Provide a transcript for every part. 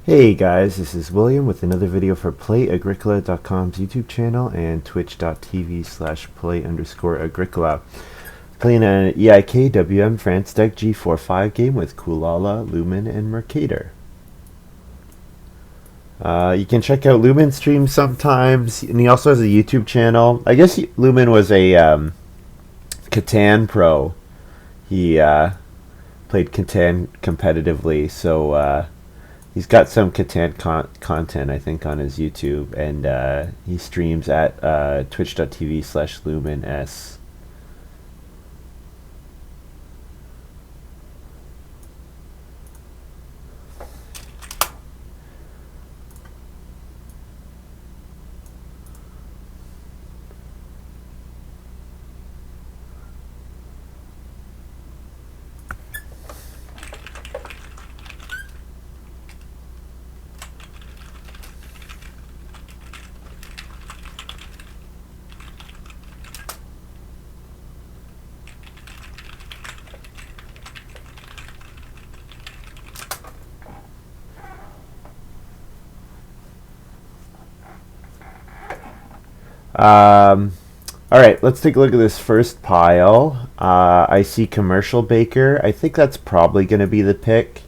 Hey guys, this is William with another video for Play-agricola.com's YouTube channel and twitch.tv/play_agricola. Playing an EIK WM France deck G45 game with Kulala, Lumen, and Mercator. You can check out Lumen streams sometimes, and he also has a YouTube channel. I guess Lumen was a Catan pro. He played Catan competitively, so he's got some Catan content, I think, on his YouTube, and he streams at twitch.tv/lumens. All right, let's take a look at this first pile. I see Commercial Baker. I think that's probably going to be the pick.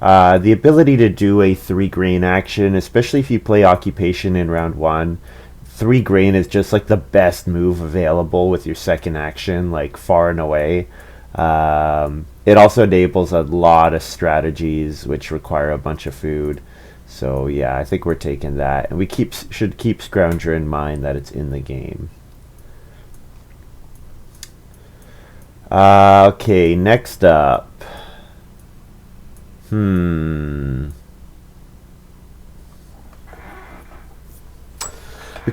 The ability to do a 3-grain action, especially if you play Occupation in round 1, 3-grain is just like the best move available with your second action, like far and away. It also enables a lot of strategies which require a bunch of food. So yeah, I think we're taking that, and we should keep Scrounger in mind that it's in the game. Okay, next up. We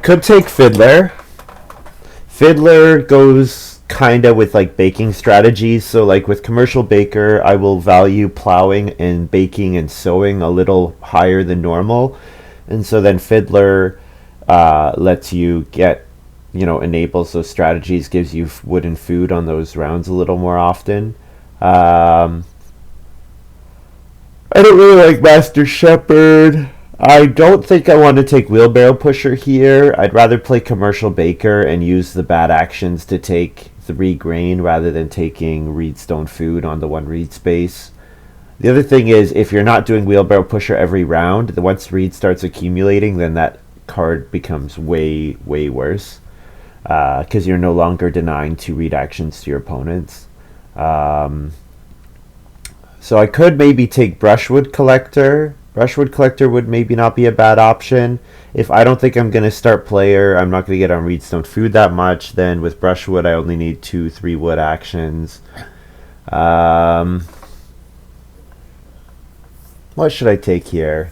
could take Fiddler. Fiddler goes kinda with like baking strategies. So like with Commercial Baker, I will value plowing and baking and sowing a little higher than normal. And so then Fiddler lets you get, enables those strategies, gives you wood and food on those rounds a little more often. I don't really like Master Shepherd. I don't think I want to take Wheelbarrow Pusher here. I'd rather play Commercial Baker and use the bad actions to take 3-grain rather than taking Reedstone Food on the 1 reed space. The other thing is, if you're not doing Wheelbarrow Pusher every round, once Reed starts accumulating, then that card becomes way, way worse. Because you're no longer denying 2 read actions to your opponents. So I could maybe take Brushwood Collector. Brushwood Collector would maybe not be a bad option. If I don't think I'm going to start player, I'm not going to get on Reedstone Food that much, then with Brushwood I only need 2 3-wood actions. What should I take here?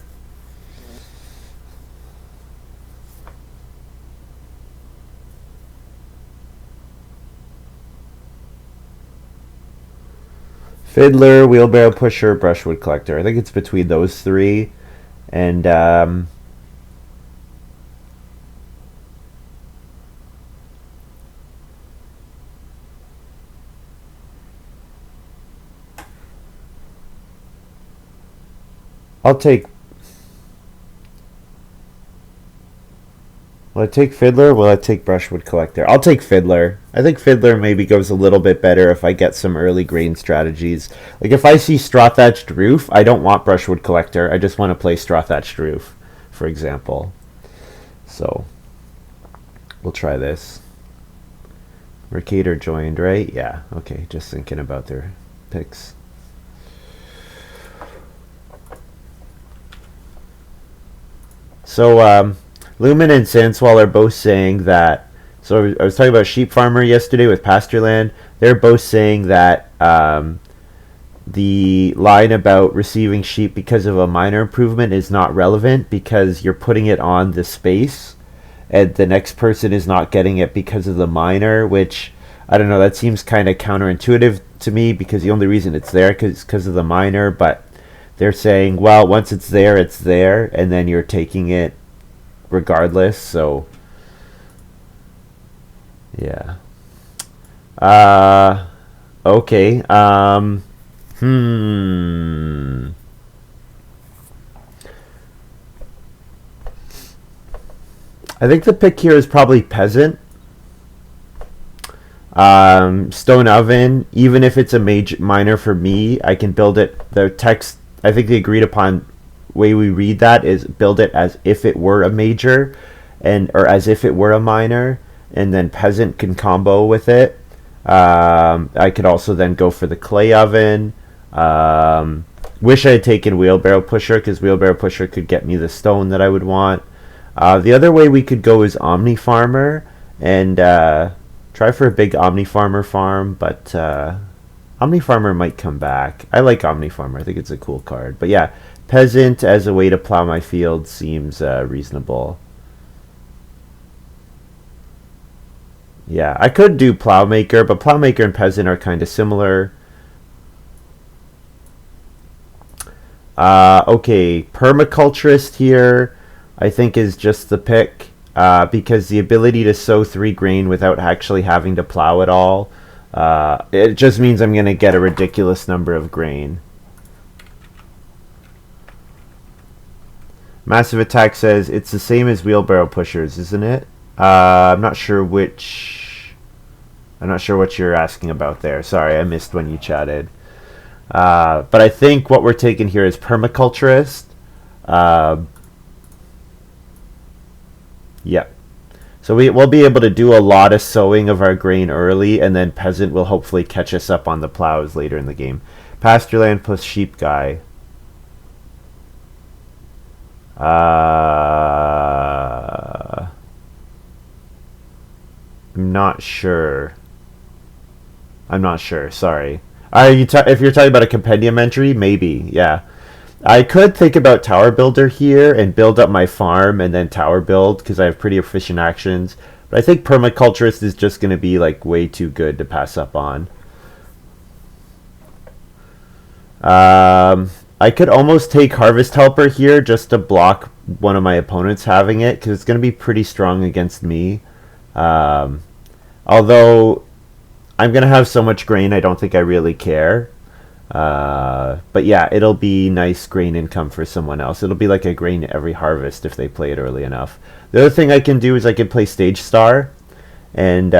Fiddler, Wheelbarrow Pusher, Brushwood Collector. I think it's between those 3. And I'll take... Will I take Fiddler or will I take Brushwood Collector? I'll take Fiddler. I think Fiddler maybe goes a little bit better if I get some early grain strategies. Like if I see Straw Thatched Roof, I don't want Brushwood Collector. I just want to play Straw Thatched Roof, for example. So, we'll try this. Mercator joined, right? Yeah, okay, just thinking about their picks. So, Lumen and Sandswall are both saying that. So I was talking about Sheep Farmer yesterday with Pastureland. They're both saying that the line about receiving sheep because of a minor improvement is not relevant because you're putting it on the space, and the next person is not getting it because of the minor. Which I don't know. That seems kind of counterintuitive to me because the only reason it's there is because of the minor. But they're saying, well, once it's there, and then you're taking it regardless. So yeah. Okay. I think the pick here is probably peasant. Stone oven, even if it's a major minor for me, I can build it. The text, I think the agreed upon way we read that is build it as if it were a major, and or as if it were a minor, and then peasant can combo with it. I could also then go for the clay oven. Wish I had taken wheelbarrow pusher because wheelbarrow pusher could get me the stone that I would want. The other way we could go is omni farmer and try for a big Omni Farmer farm, but Omni Farmer might come back. I like Omni Farmer. I think it's a cool card. But yeah, Peasant as a way to plow my field seems reasonable. Yeah, I could do Plowmaker, but Plowmaker and Peasant are kind of similar. Okay, Permaculturist here I think is just the pick. Because the ability to sow 3 grain without actually having to plow at all, it just means I'm going to get a ridiculous number of grain. Massive Attack says it's the same as wheelbarrow pushers, isn't it? I'm not sure what you're asking about there. Sorry, I missed when you chatted. But I think what we're taking here is permaculturist. Yep. So we'll be able to do a lot of sowing of our grain early, and then peasant will hopefully catch us up on the plows later in the game. Pasture land plus sheep guy. I'm not sure. Sorry. Are you if you're talking about a compendium entry, maybe. Yeah. I could think about Tower Builder here and build up my farm and then Tower Build because I have pretty efficient actions. But I think Permaculturist is just going to be like way too good to pass up on. I could almost take Harvest Helper here just to block one of my opponents having it because it's going to be pretty strong against me. Although I'm going to have so much grain, I don't think I really care. But yeah, it'll be nice grain income for someone else. It'll be like a grain every harvest if they play it early enough. The other thing I can do is I can play Stage Star, and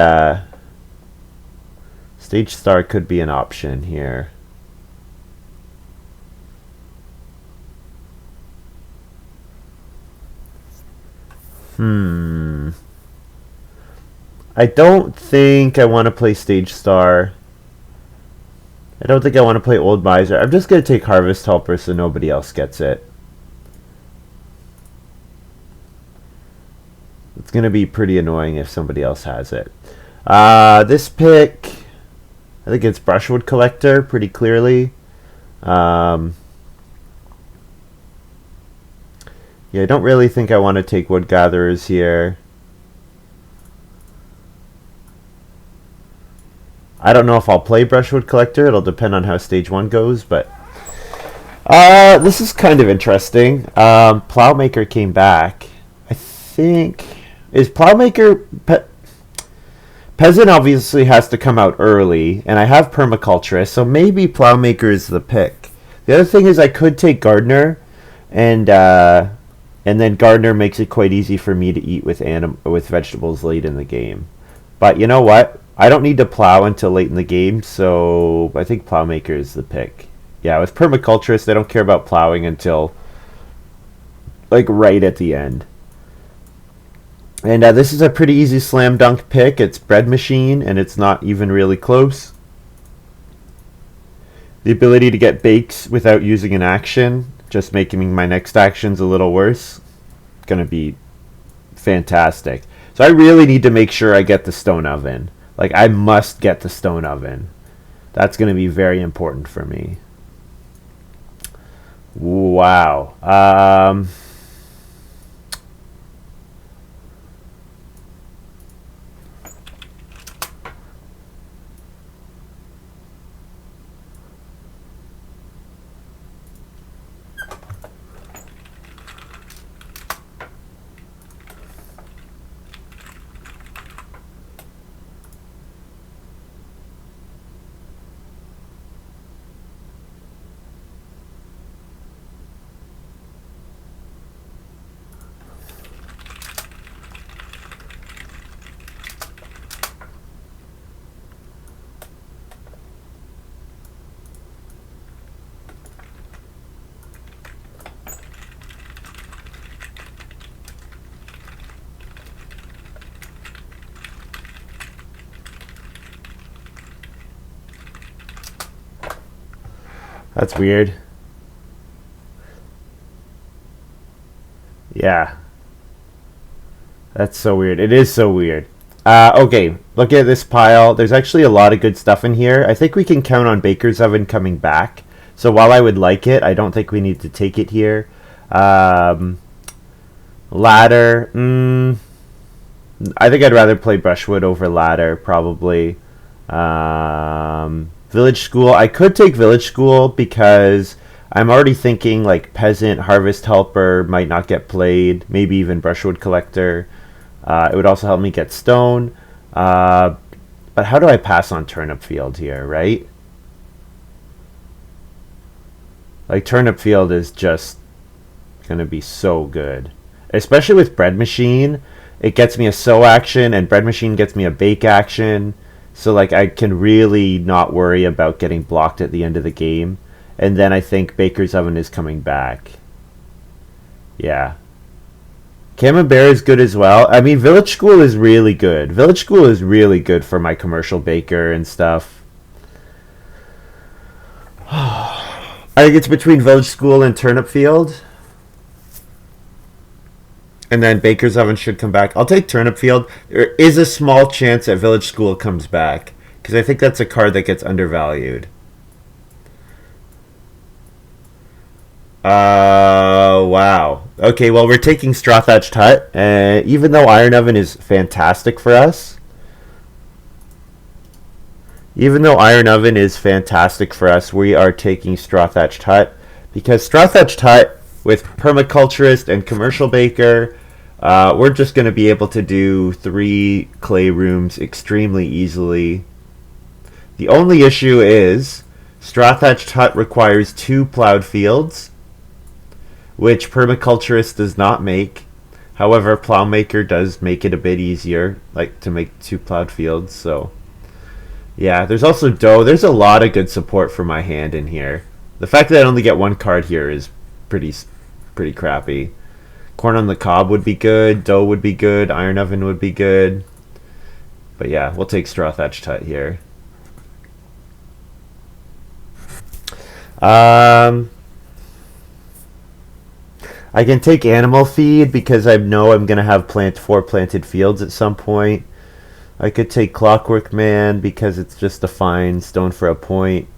Stage Star could be an option here. I don't think I want to play Stage Star. I don't think I want to play Old Miser. I'm just going to take Harvest Helper so nobody else gets it. It's going to be pretty annoying if somebody else has it. This pick, I think it's Brushwood Collector pretty clearly. Yeah, I don't really think I want to take Wood Gatherers here. I don't know if I'll play Brushwood Collector. It'll depend on how Stage 1 goes, but this is kind of interesting. Plowmaker came back. I think... Is Plowmaker... Peasant obviously has to come out early, and I have Permaculturist, so maybe Plowmaker is the pick. The other thing is I could take Gardener, and then Gardener makes it quite easy for me to eat with vegetables late in the game. But you know what? I don't need to plow until late in the game, so I think Plowmaker is the pick. Yeah, with Permaculturist, I don't care about plowing until like right at the end. And this is a pretty easy slam dunk pick. It's Bread Machine, and it's not even really close. The ability to get bakes without using an action, just making my next actions a little worse, going to be fantastic. So I really need to make sure I get the Stone Oven. Like, I must get the Stone Oven. That's going to be very important for me. Wow. That's weird. Yeah. That's so weird. It is so weird. Okay, look at this pile. There's actually a lot of good stuff in here. I think we can count on Baker's Oven coming back. So while I would like it, I don't think we need to take it here. Ladder. I think I'd rather play Brushwood over Ladder, probably. Village School. I could take Village School because I'm already thinking like Peasant, Harvest Helper might not get played. Maybe even Brushwood Collector. It would also help me get Stone. But how do I pass on Turnip Field here, right? Like, Turnip Field is just going to be so good. Especially with Bread Machine. It gets me a sow action, and Bread Machine gets me a bake action. So, like, I can really not worry about getting blocked at the end of the game. And then I think Baker's Oven is coming back. Yeah. Camembert is good as well. I mean, Village School is really good. Village School is really good for my commercial baker and stuff. I think it's between Village School and Turnip Field. And then Baker's Oven should come back. I'll take Turnip Field. There is a small chance that Village School comes back, because I think that's a card that gets undervalued. Wow. Okay, well, we're taking Straw Thatched Hut. Even though Iron Oven is fantastic for us, we are taking Straw Thatched Hut, because Straw Thatched Hut, with Permaculturist and Commercial Baker, we're just going to be able to do 3 clay rooms extremely easily. The only issue is Straw Thatched Hut requires 2 plowed fields, which Permaculturist does not make. However, Plowmaker does make it a bit easier, like to make 2 plowed fields. So, yeah, there's also dough. There's a lot of good support for my hand in here. The fact that I only get 1 card here is pretty crappy. Corn on the Cob would be good. Dough would be good. Iron Oven would be good. But yeah, we'll take Straw Thatched Hut here. I can take Animal Feed because I know I'm going to have 4 planted fields at some point. I could take Clockwork Man because it's just a fine stone for a point.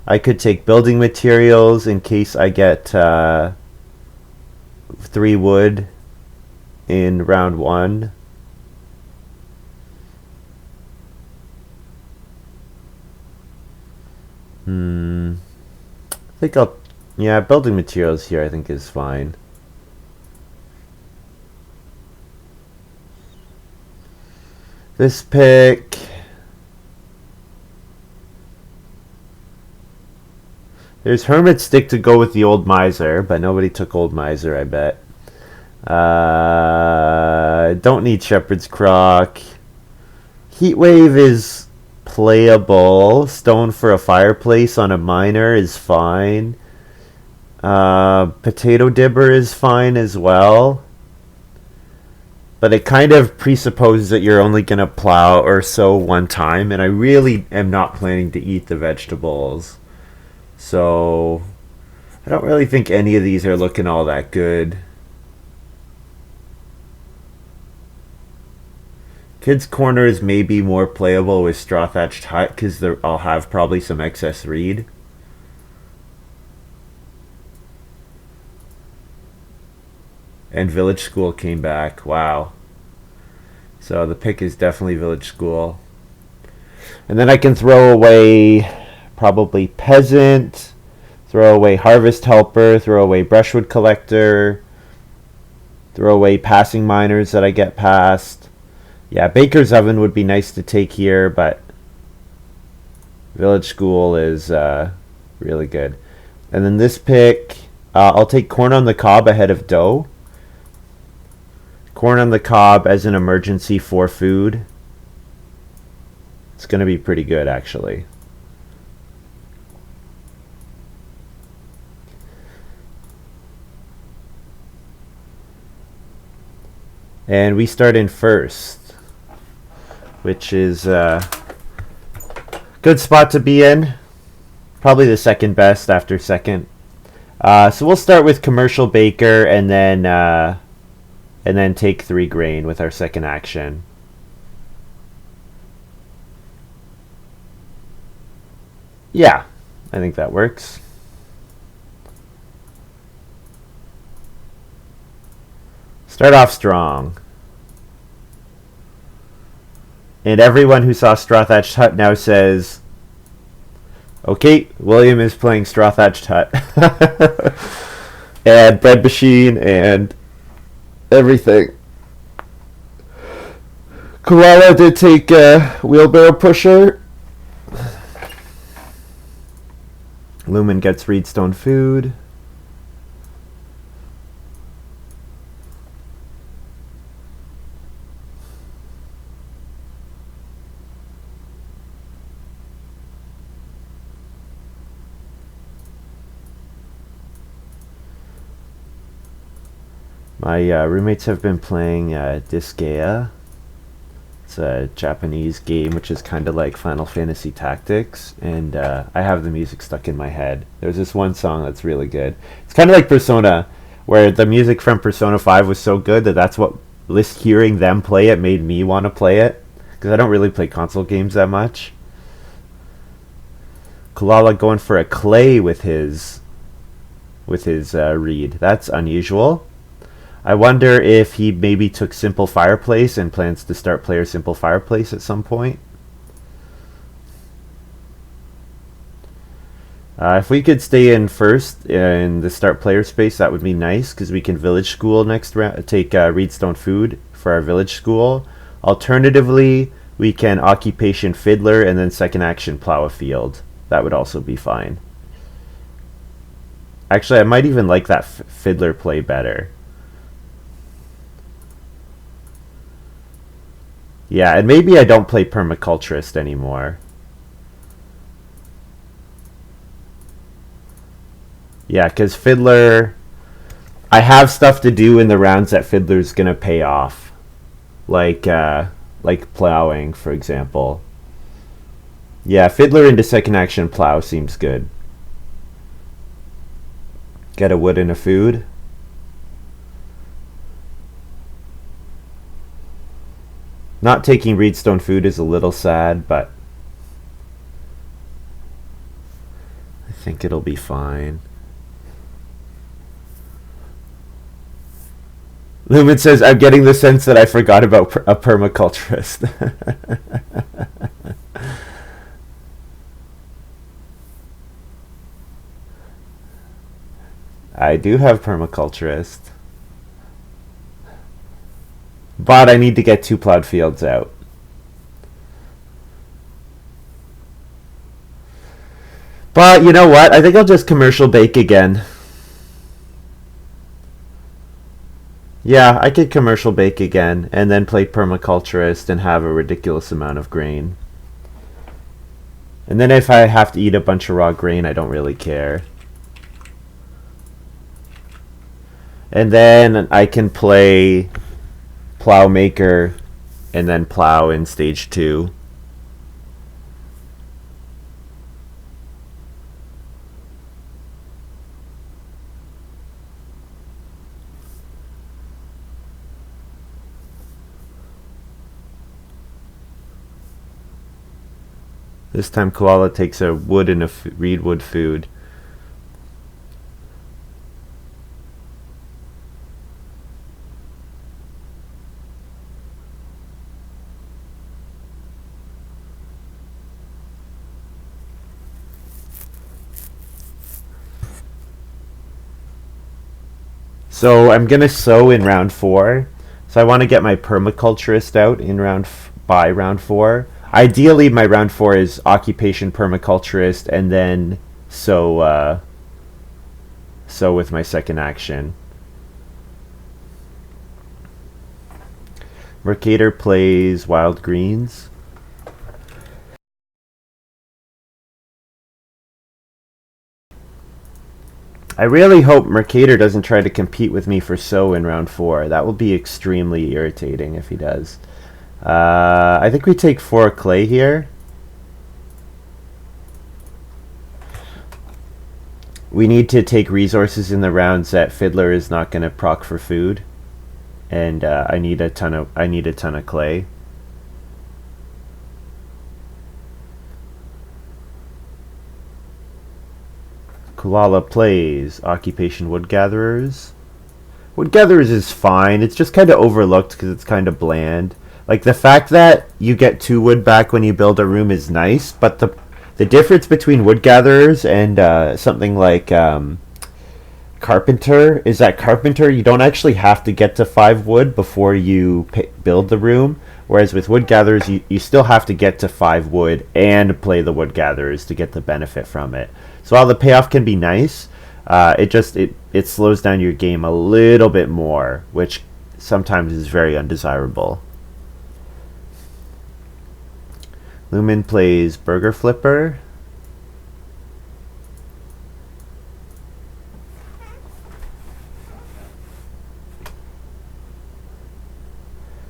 I could take Building Materials in case I get 3 wood in round 1. I think yeah, Building Materials here I think is fine. This pick, there's Hermit Stick to go with the Old Miser, but nobody took Old Miser, I bet. Don't need Shepherd's Crock. Heatwave is playable. Stone for a Fireplace on a Miner is fine. Potato Dibber is fine as well. But it kind of presupposes that you're only going to plow or sow 1 time, and I really am not planning to eat the vegetables. So I don't really think any of these are looking all that good. Kids Corner is maybe more playable with Straw Thatched Hut because I'll have probably some excess reed. And Village School came back. Wow. So the pick is definitely Village School. And then I can throw away probably Peasant, throw away Harvest Helper, throw away Brushwood Collector, throw away Passing Miners that I get past. Yeah, Baker's Oven would be nice to take here, but Village School is really good. And then this pick, I'll take Corn on the Cob ahead of Dough. Corn on the Cob as an emergency for food. It's going to be pretty good, actually. And we start in first, which is a good spot to be in. Probably the second best after second. So we'll start with commercial baker and then take 3 grain with our second action. Yeah, I think that works. Start off strong. And everyone who saw Straw Thatched Hut now says, okay, William is playing Straw Thatched Hut. And Bread Machine and everything. Koala did take Wheelbarrow Pusher. Lumen gets Reedstone Food. My roommates have been playing Disgaea. It's a Japanese game which is kind of like Final Fantasy Tactics, and I have the music stuck in my head. There's this one song that's really good. It's kind of like Persona, where the music from Persona 5 was so good that that's what, just hearing them play it made me want to play it, because I don't really play console games that much. Kalala going for a clay with his reed. That's unusual. I wonder if he maybe took Simple Fireplace and plans to start player Simple Fireplace at some point. If we could stay in first in the start player space, that would be nice, because we can village school next round, take Reedstone Food for our village school. Alternatively, we can occupation Fiddler and then second action plow a field. That would also be fine. Actually, I might even like that Fiddler play better. Yeah, and maybe I don't play Permaculturist anymore. Yeah, because Fiddler... I have stuff to do in the rounds that Fiddler's going to pay off. Like plowing, for example. Yeah, Fiddler into second action plow seems good. Get a wood and a food. Not taking Reedstone Food is a little sad, but I think it'll be fine. Lumen says, I'm getting the sense that I forgot about a permaculturist. I do have permaculturist. But I need to get 2 plowed fields out. But you know what? I think I'll just commercial bake again. Yeah, I could commercial bake again and then play permaculturist and have a ridiculous amount of grain. And then if I have to eat a bunch of raw grain, I don't really care. And then I can play Plowmaker and then plow in stage 2. This time Koala takes a wood and a reedwood food. So I'm gonna sow in round 4. So I want to get my permaculturist out in by round 4. Ideally, my round 4 is occupation permaculturist and then sow with my second action. Mercator plays wild greens. I really hope Mercator doesn't try to compete with me for sow in round 4. That will be extremely irritating if he does. I think we take 4 clay here. We need to take resources in the rounds that Fiddler is not going to proc for food, and I need a ton of clay. Kulala plays Occupation Wood Gatherers. Wood Gatherers is fine. It's just kind of overlooked because it's kind of bland. Like, the fact that you get 2 wood back when you build a room is nice, but the difference between Wood Gatherers and something like Carpenter is that Carpenter, you don't actually have to get to 5 wood before you build the room, whereas with Wood Gatherers, you still have to get to 5 wood and play the Wood Gatherers to get the benefit from it. So while the payoff can be nice, it slows down your game a little bit more, which sometimes is very undesirable. Lumen plays Burger Flipper.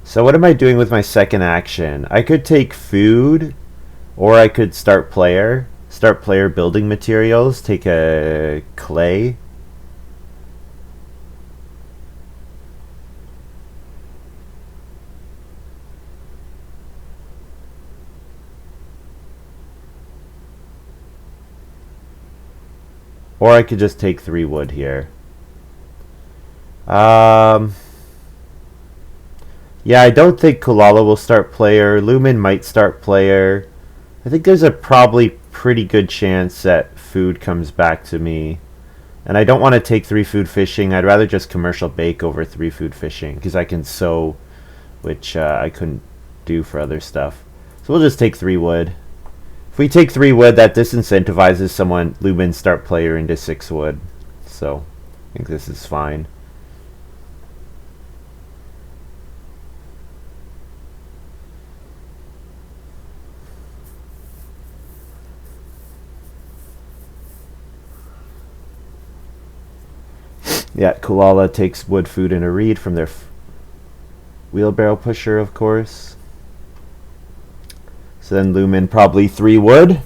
So what am I doing with my second action? I could take food, or I could start player building materials, take a clay. Or I could just take 3 wood here. Yeah, I don't think Kulala will start player. Lumen might start player. I think there's a probably pretty good chance that food comes back to me. And I don't want to take 3 food fishing. I'd rather just commercial bake over 3 food fishing, because I can sow, which I couldn't do for other stuff. So we'll just take 3 wood. If we take 3 wood, that disincentivizes someone Lumen start player into 6 wood. So I think this is fine. Yeah, Kulala takes wood, food, and a reed from their wheelbarrow pusher, of course. So then Lumen probably 3 wood.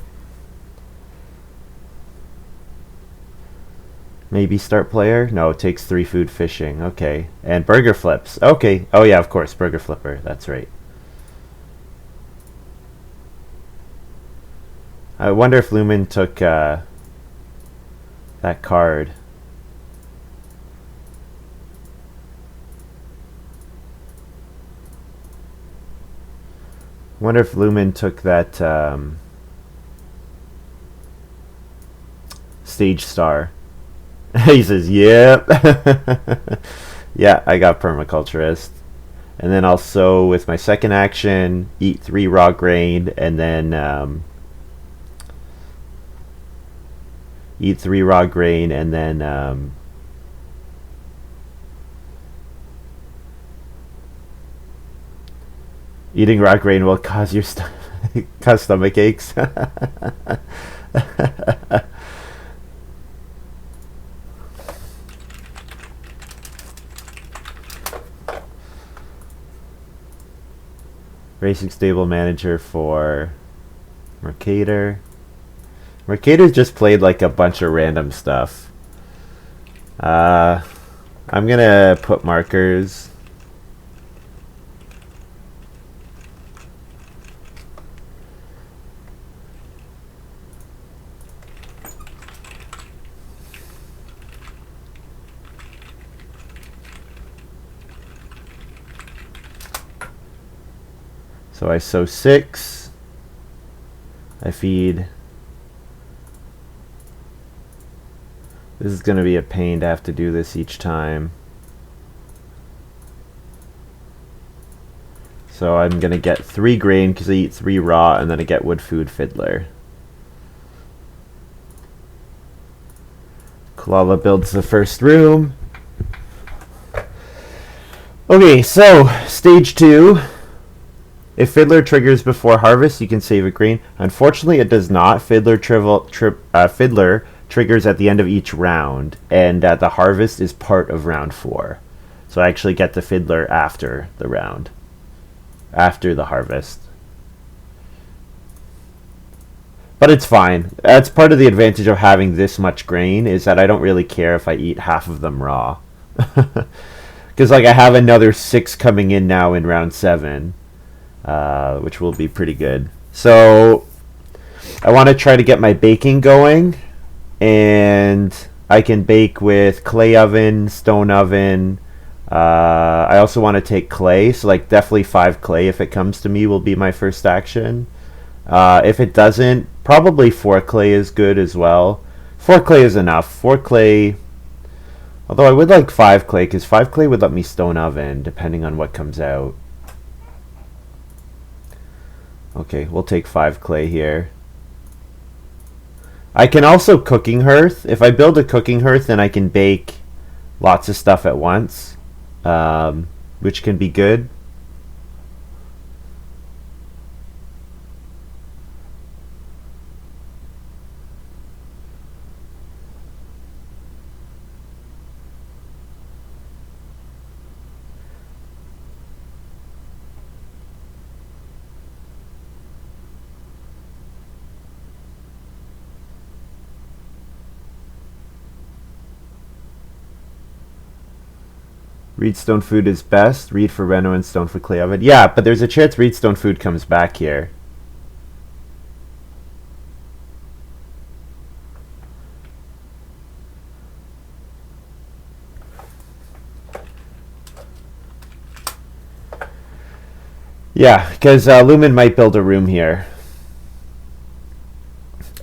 Maybe start player? No, it takes 3 food fishing. Okay. And burger flips. Okay. Oh yeah, of course, burger flipper. That's right. I wonder if Lumen took that card. I wonder if Lumen took that stage star. He says, yep. Yeah, I got permaculturist. And then I'll sow with my second action, eat 3 raw grain, and then eat 3 raw grain, and then eating raw grain will cause your cause stomach aches. Racing stable manager for Mercator. Mercator's just played like a bunch of random stuff. I'm gonna put markers. So I sow 6. I feed. This is going to be a pain to have to do this each time. So I'm going to get 3 grain because I eat 3 raw, and then I get wood, food, fiddler. Kulala builds the first room. Okay, so stage 2. If Fiddler triggers before harvest, you can save a grain. Unfortunately, it does not. Fiddler triggers at the end of each round, and the harvest is part of round 4. So I actually get the Fiddler after the round, after the harvest. But it's fine. That's part of the advantage of having this much grain is that I don't really care if I eat half of them raw. Because like I have another 6 coming in now in round 7, which will be pretty good. So I want to try to get my baking going, and I can bake with clay oven, stone oven. I also want to take clay, so like definitely 5 clay if it comes to me will be my first action. If it doesn't, probably 4 clay is good as well. 4 clay is enough. 4 clay, although I would like 5 clay, because 5 clay would let me stone oven, depending on what comes out. Okay, we'll take 5 clay here. I can also cooking hearth. If I build a cooking hearth, then I can bake lots of stuff at once, which can be good. Reedstone food is best. Reed for Reno and stone for clay oven. Yeah, but there's a chance Reedstone food comes back here. Yeah, because Lumen might build a room here.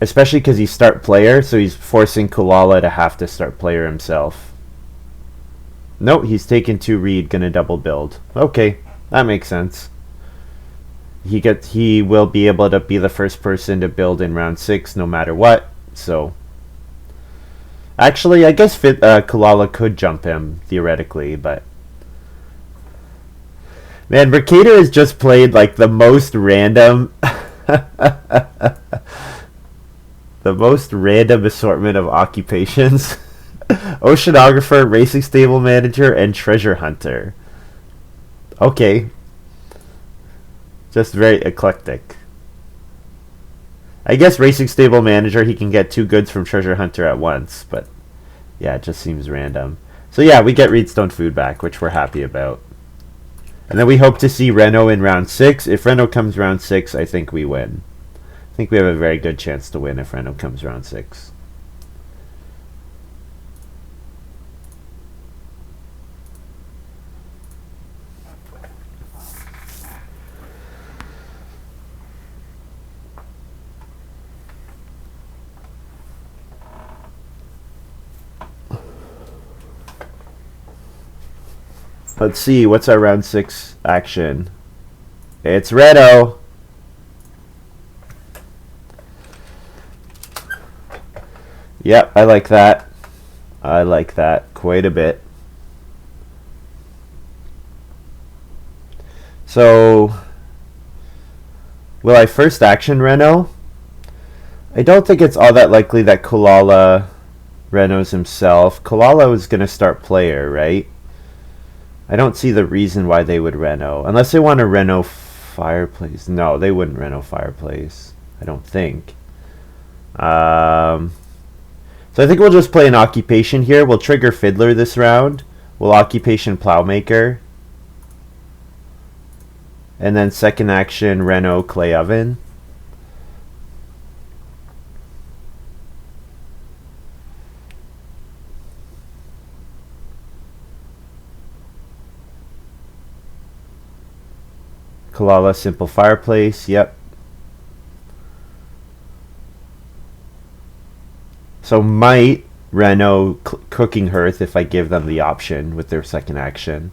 Especially because he's start player, so he's forcing Kulala to have to start player himself. Nope, he's taken 2 Reed, gonna double build. Okay, that makes sense. He will be able to be the first person to build in round 6 no matter what, so... Actually, I guess Kulala could jump him, theoretically, but... Man, Mercator has just played, like, the most random... the most random assortment of occupations. Oceanographer, racing stable manager, and treasure hunter. Okay. Just very eclectic. I guess racing stable manager, he can get 2 goods from treasure hunter at once, but yeah, it just seems random. So yeah, we get Reedstone food back, which we're happy about. And then we hope to see Reno in round 6. If Reno comes round 6, I think we win. I think we have a very good chance to win if Reno comes round 6. Let's see, what's our round 6 action? It's Reno! Yep, I like that. I like that quite a bit. So, will I first action Reno? I don't think it's all that likely that Kulala Renos himself. Kulala is going to start player, right? I don't see the reason why they would Reno. Unless they want to Reno Fireplace. No, they wouldn't Reno Fireplace. I don't think. So I think we'll just play an occupation here. We'll trigger Fiddler this round. We'll occupation Plowmaker. And then second action, Reno Clay Oven. Kulala Simple Fireplace, yep. So might Reno Cooking Hearth if I give them the option with their second action.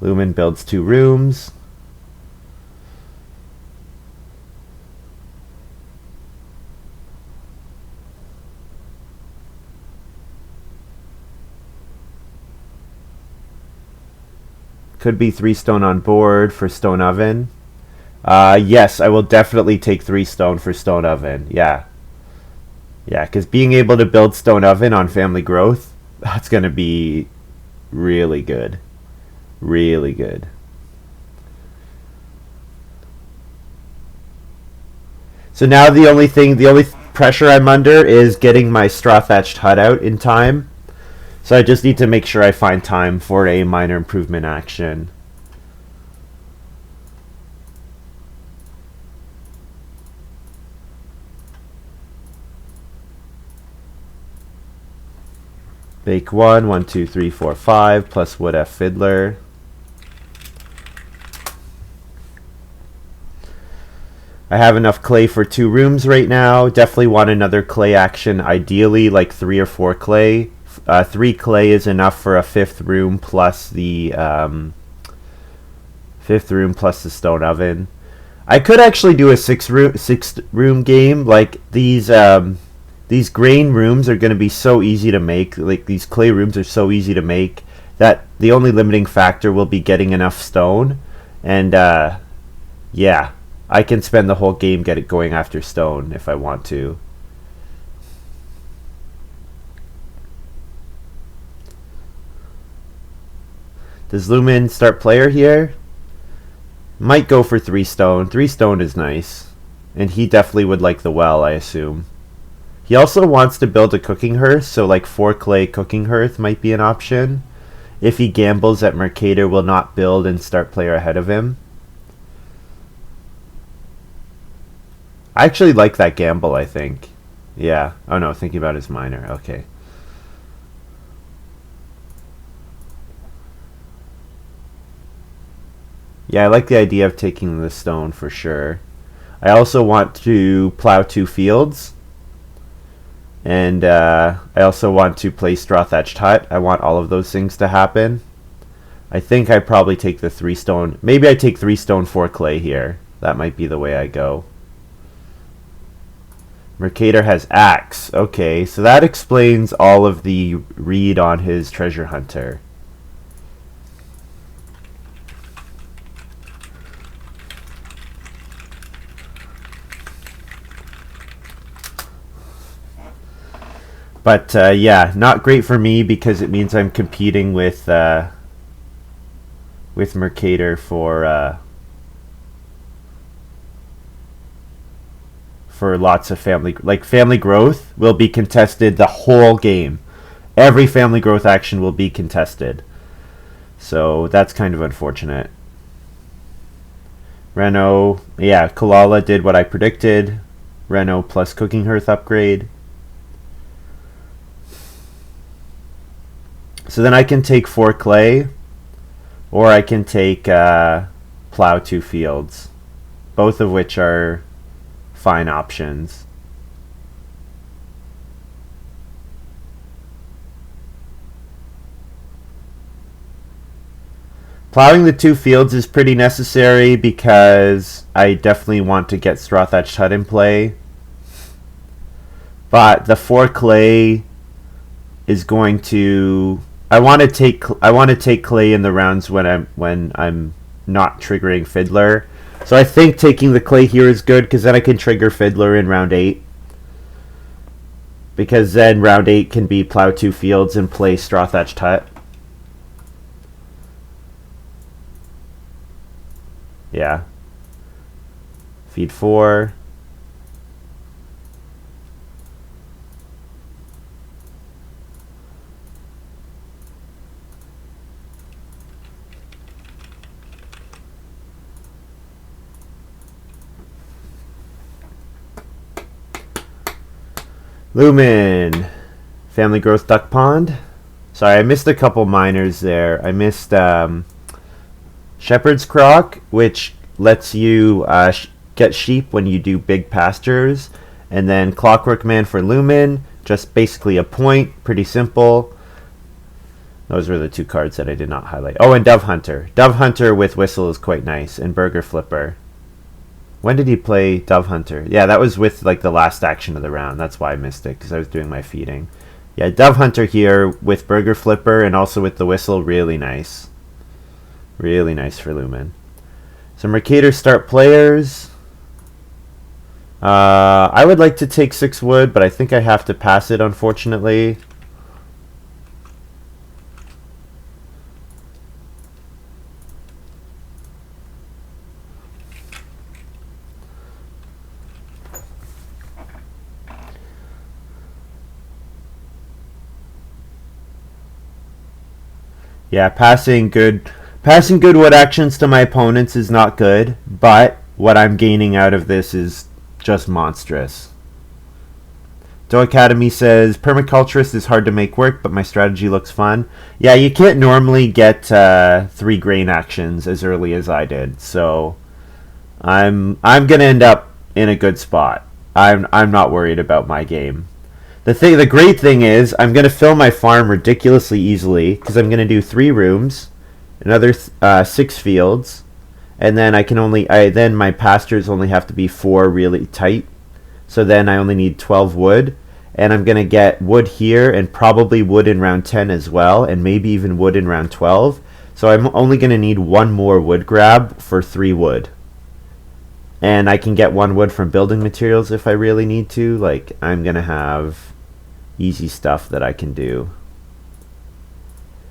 Lumen builds 2 rooms. Could be 3 stone on board for stone oven. Yes, I will definitely take 3 stone for stone oven. Yeah. Yeah, because being able to build stone oven on family growth, that's going to be really good. Really good. So now the only pressure I'm under is getting my straw thatched hut out in time. So I just need to make sure I find time for a minor improvement action. Bake 1, 1, 2, 3, 4, 5, plus wood F fiddler. I have enough clay for 2 rooms right now. Definitely want another clay action, ideally like 3 or 4 clay. 3 clay is enough for a 5th room plus the 5th room plus the stone oven. I could actually do a 6th room game. Like these grain rooms are going to be so easy to make. Like these clay rooms are so easy to make that the only limiting factor will be getting enough stone. And yeah, I can spend the whole game going after stone if I want to. Does Lumen start player here? Might go for 3 stone. 3 stone is nice. And he definitely would like the well, I assume. He also wants to build a cooking hearth, so like 4 clay cooking hearth might be an option. If he gambles that Mercator will not build and start player ahead of him. I actually like that gamble, I think. Yeah. Oh no, thinking about his minor. Okay. Yeah, I like the idea of taking the stone for sure. I also want to plow 2 fields. And I also want to play straw thatched hut. I want all of those things to happen. I think I probably take the 3 stone. Maybe I take 3 stone 4 clay here. That might be the way I go. Mercator has axe. Okay, so that explains all of the read on his treasure hunter. But yeah, not great for me because it means I'm competing with Mercator for lots of family growth will be contested the whole game. Every family growth action will be contested. So that's kind of unfortunate. Renault, yeah, Kalala did what I predicted. Renault plus cooking hearth upgrade. So then I can take 4 clay, or I can take plow 2 fields, both of which are fine options. Plowing the 2 fields is pretty necessary because I definitely want to get straw thatched hut in play. But the 4 clay is going to. I want to take clay in the rounds when I'm not triggering Fiddler. So I think taking the clay here is good because then I can trigger Fiddler in round 8. Because then round 8 can be plow 2 fields and play straw thatched hut. Yeah. Feed 4. Lumen. Family growth duck pond. Sorry, I missed a couple minors there. I missed Shepherd's Croc, which lets you get sheep when you do big pastures. And then Clockwork Man for Lumen, just basically a point, pretty simple. Those were the 2 cards that I did not highlight. Oh, and Dove Hunter. Dove Hunter with Whistle is quite nice, and Burger Flipper. When did he play Dove Hunter? Yeah, that was with like the last action of the round. That's why I missed it, because I was doing my feeding. Yeah, Dove Hunter here with Burger Flipper and also with the Whistle, really nice. Really nice for Lumen. So Mercator start players. I would like to take 6 wood, but I think I have to pass it, unfortunately. Yeah, passing good wood actions to my opponents is not good, but what I'm gaining out of this is just monstrous. Doe Academy says, permaculturist is hard to make work, but my strategy looks fun. Yeah, you can't normally get 3 grain actions as early as I did, so I'm gonna end up in a good spot. I'm not worried about my game. The great thing is I'm gonna fill my farm ridiculously easily because I'm gonna do 3 rooms, another 6 fields, and then then my pastures only have to be 4 really tight. So then I only need 12 wood, and I'm gonna get wood here and probably wood in round 10 as well, and maybe even wood in round 12. So I'm only gonna need 1 more wood grab for 3 wood. And I can get 1 wood from building materials if I really need to. Like, I'm gonna have easy stuff that I can do.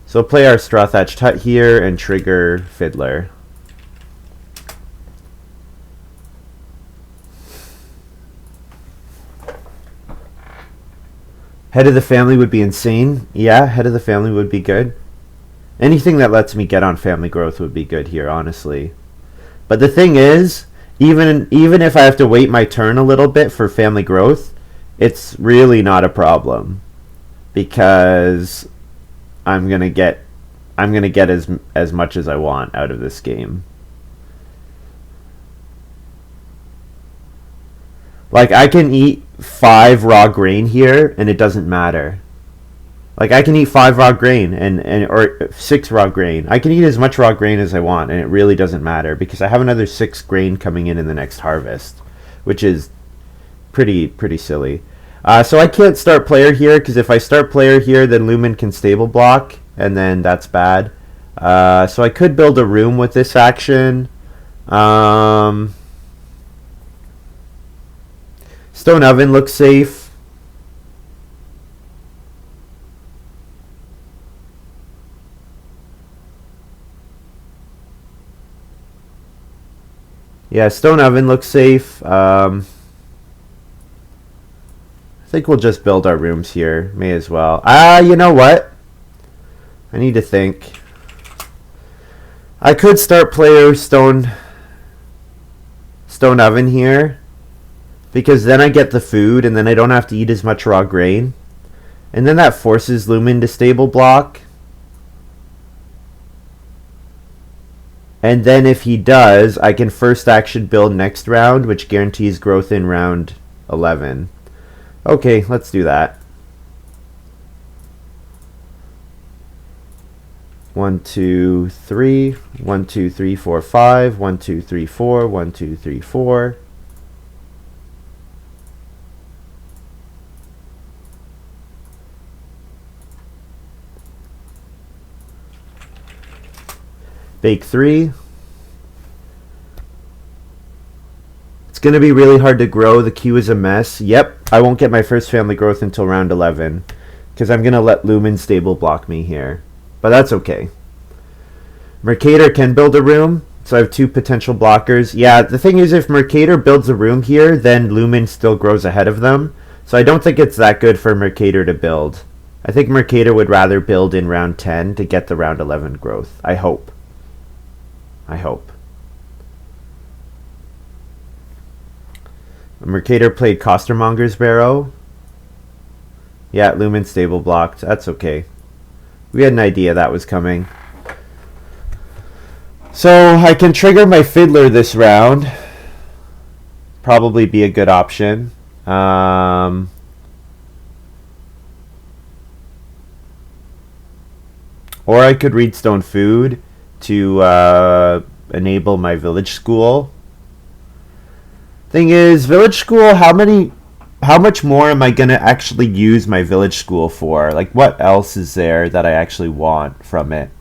So play our straw thatched hut here and trigger Fiddler. Head of the family would be insane. Yeah, head of the family would be good. Anything that lets me get on family growth would be good here, honestly. But the thing is, even if I have to wait my turn a little bit for family growth, it's really not a problem because I'm gonna get as much as I want out of this game. Like, I can eat 5 raw grain here and it doesn't matter. Like, I can eat 5 raw grain or 6 raw grain. I can eat as much raw grain as I want, and it really doesn't matter because I have another 6 grain coming in the next harvest, which is pretty silly. So I can't start player here because if I start player here, then Lumen can stable block, and then that's bad. So I could build a room with this action. Stone oven looks safe. Yeah, stone oven looks safe. I think we'll just build our rooms here. May as well. You know what? I need to think. I could start player stone oven here because then I get the food and then I don't have to eat as much raw grain. And then that forces Lumen to stable block. And then if he does, I can first action build next round, which guarantees growth in round 11. Okay, let's do that. 1, 2, 3. 1, 2, 3, 4, 5. 1, 2, 3, 4. 1, 2, 3, 4. Bake 3. It's going to be really hard to grow. The queue is a mess. Yep, I won't get my first family growth until round 11 because I'm going to let Lumen stable block me here. But that's okay. Mercator can build a room, so I have 2 potential blockers. Yeah, the thing is if Mercator builds a room here, then Lumen still grows ahead of them. So I don't think it's that good for Mercator to build. I think Mercator would rather build in round 10 to get the round 11 growth. I hope. Mercator played Costermonger's Barrow. Yeah, Lumen stable blocked. That's okay. We had an idea that was coming. So I can trigger my Fiddler this round. Probably be a good option. Or I could read Stone Food to enable my village school. Thing is, village school, how much more am I going to actually use my village school for? Like, what else is there that I actually want from it?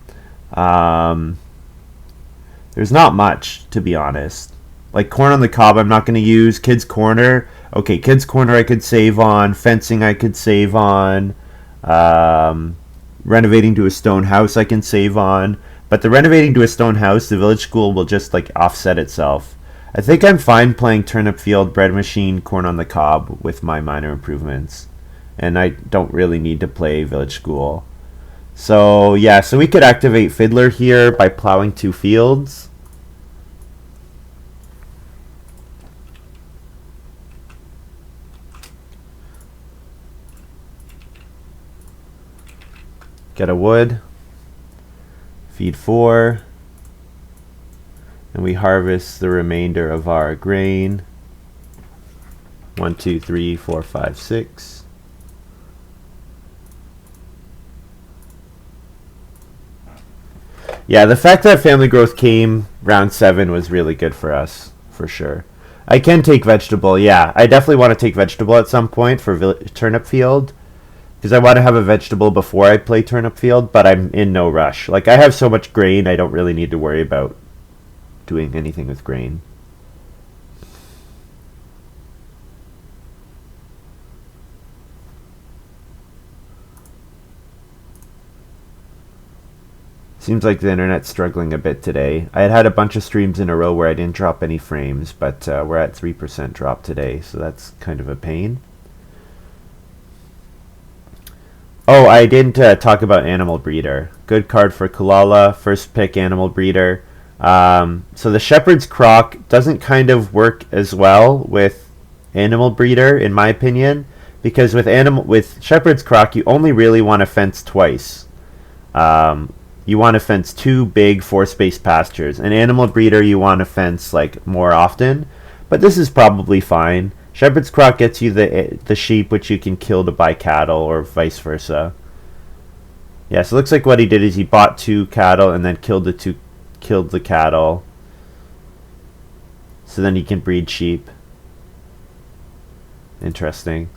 There's not much, to be honest. Like, corn on the cob I'm not going to use. Kids Corner. Okay, Kids Corner I could save on. Fencing I could save on. Renovating to a stone house I can save on. But the renovating to a stone house, the village school will just, like, offset itself. I think I'm fine playing Turnip Field, Bread Machine, Corn on the Cob with my minor improvements. And I don't really need to play Village School. So yeah, so we could activate Fiddler here by plowing 2 fields. Get a wood. Feed 4. And we harvest the remainder of our grain. 1, 2, 3, 4, 5, 6. Yeah, the fact that family growth came round 7 was really good for us, for sure. I can take vegetable, yeah. I definitely want to take vegetable at some point for turnip field, because I want to have a vegetable before I play turnip field, but I'm in no rush. Like, I have so much grain, I don't really need to worry about doing anything with grain. Seems like the internet's struggling a bit today. I had a bunch of streams in a row where I didn't drop any frames, but we're at 3% drop today, so that's kind of a pain. Oh, I didn't talk about Animal Breeder. Good card for Kulala, first pick Animal Breeder. So the Shepherd's Croc doesn't kind of work as well with Animal Breeder, in my opinion, because with Shepherd's Croc, you only really want to fence twice. You want to fence 2 big 4-space pastures. An Animal Breeder you want to fence like more often, but this is probably fine. Shepherd's Croc gets you the sheep, which you can kill to buy cattle, or vice versa. Yeah, so it looks like what he did is he bought 2 cattle and then killed the cattle. So then he can breed sheep. Interesting.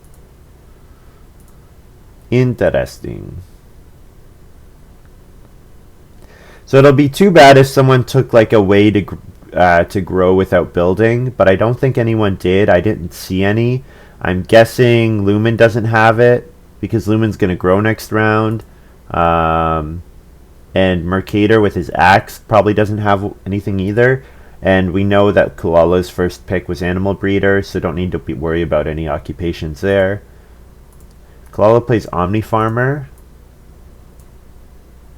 Interesting. So it'll be too bad if someone took like a way to grow without building, but I don't think anyone did. I didn't see any. I'm guessing Lumen doesn't have it because Lumen's going to grow next round. And Mercator with his axe probably doesn't have anything either. And we know that Kulala's first pick was Animal Breeder, so don't need to worry about any occupations there. Kulala plays Omni Farmer.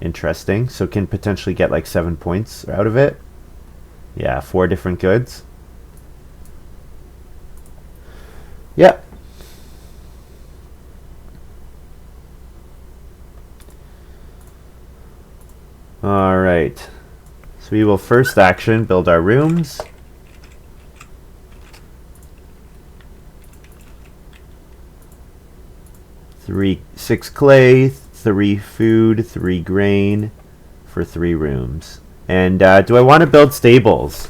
Interesting. So can potentially get like 7 points out of it. Yeah, 4 different goods. Yep. Alright. So we will first action build our rooms. Six clay, 3 food, 3 grain for 3 rooms. And do I want to build stables?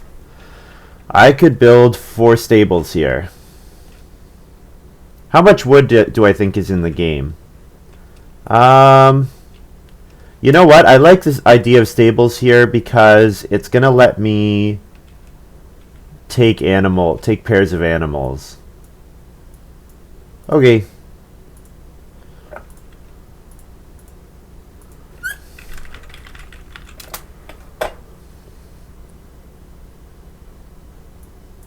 I could build 4 stables here. How much wood do I think is in the game? You know what? I like this idea of stables here because it's going to let me take pairs of animals. Okay.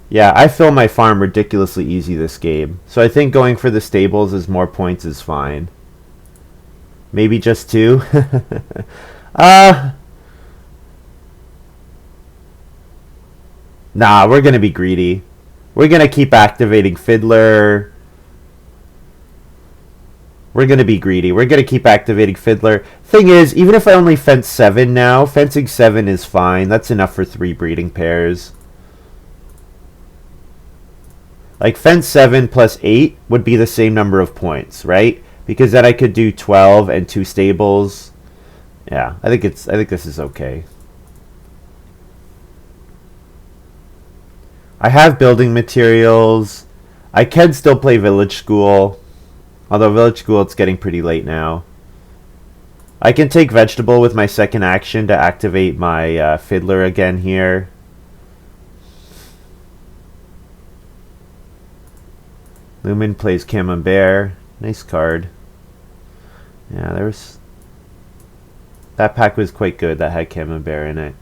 Yeah, I fill my farm ridiculously easy this game. So I think going for the stables as more points is fine. Maybe just 2. Nah, we're going to be greedy. We're going to keep activating Fiddler. We're going to be greedy. We're going to keep activating Fiddler. Thing is, even if I only fence 7 now, fencing 7 is fine. That's enough for 3 breeding pairs. Like fence 7 plus 8 would be the same number of points, right? Because then I could do 12 and 2 stables. Yeah, I think this is okay. I have building materials. I can still play Village School. Although Village School, it's getting pretty late now. I can take Vegetable with my second action to activate my Fiddler again here. Lumen plays Camembert. Nice card. Yeah, that pack was quite good that had Camembert in it.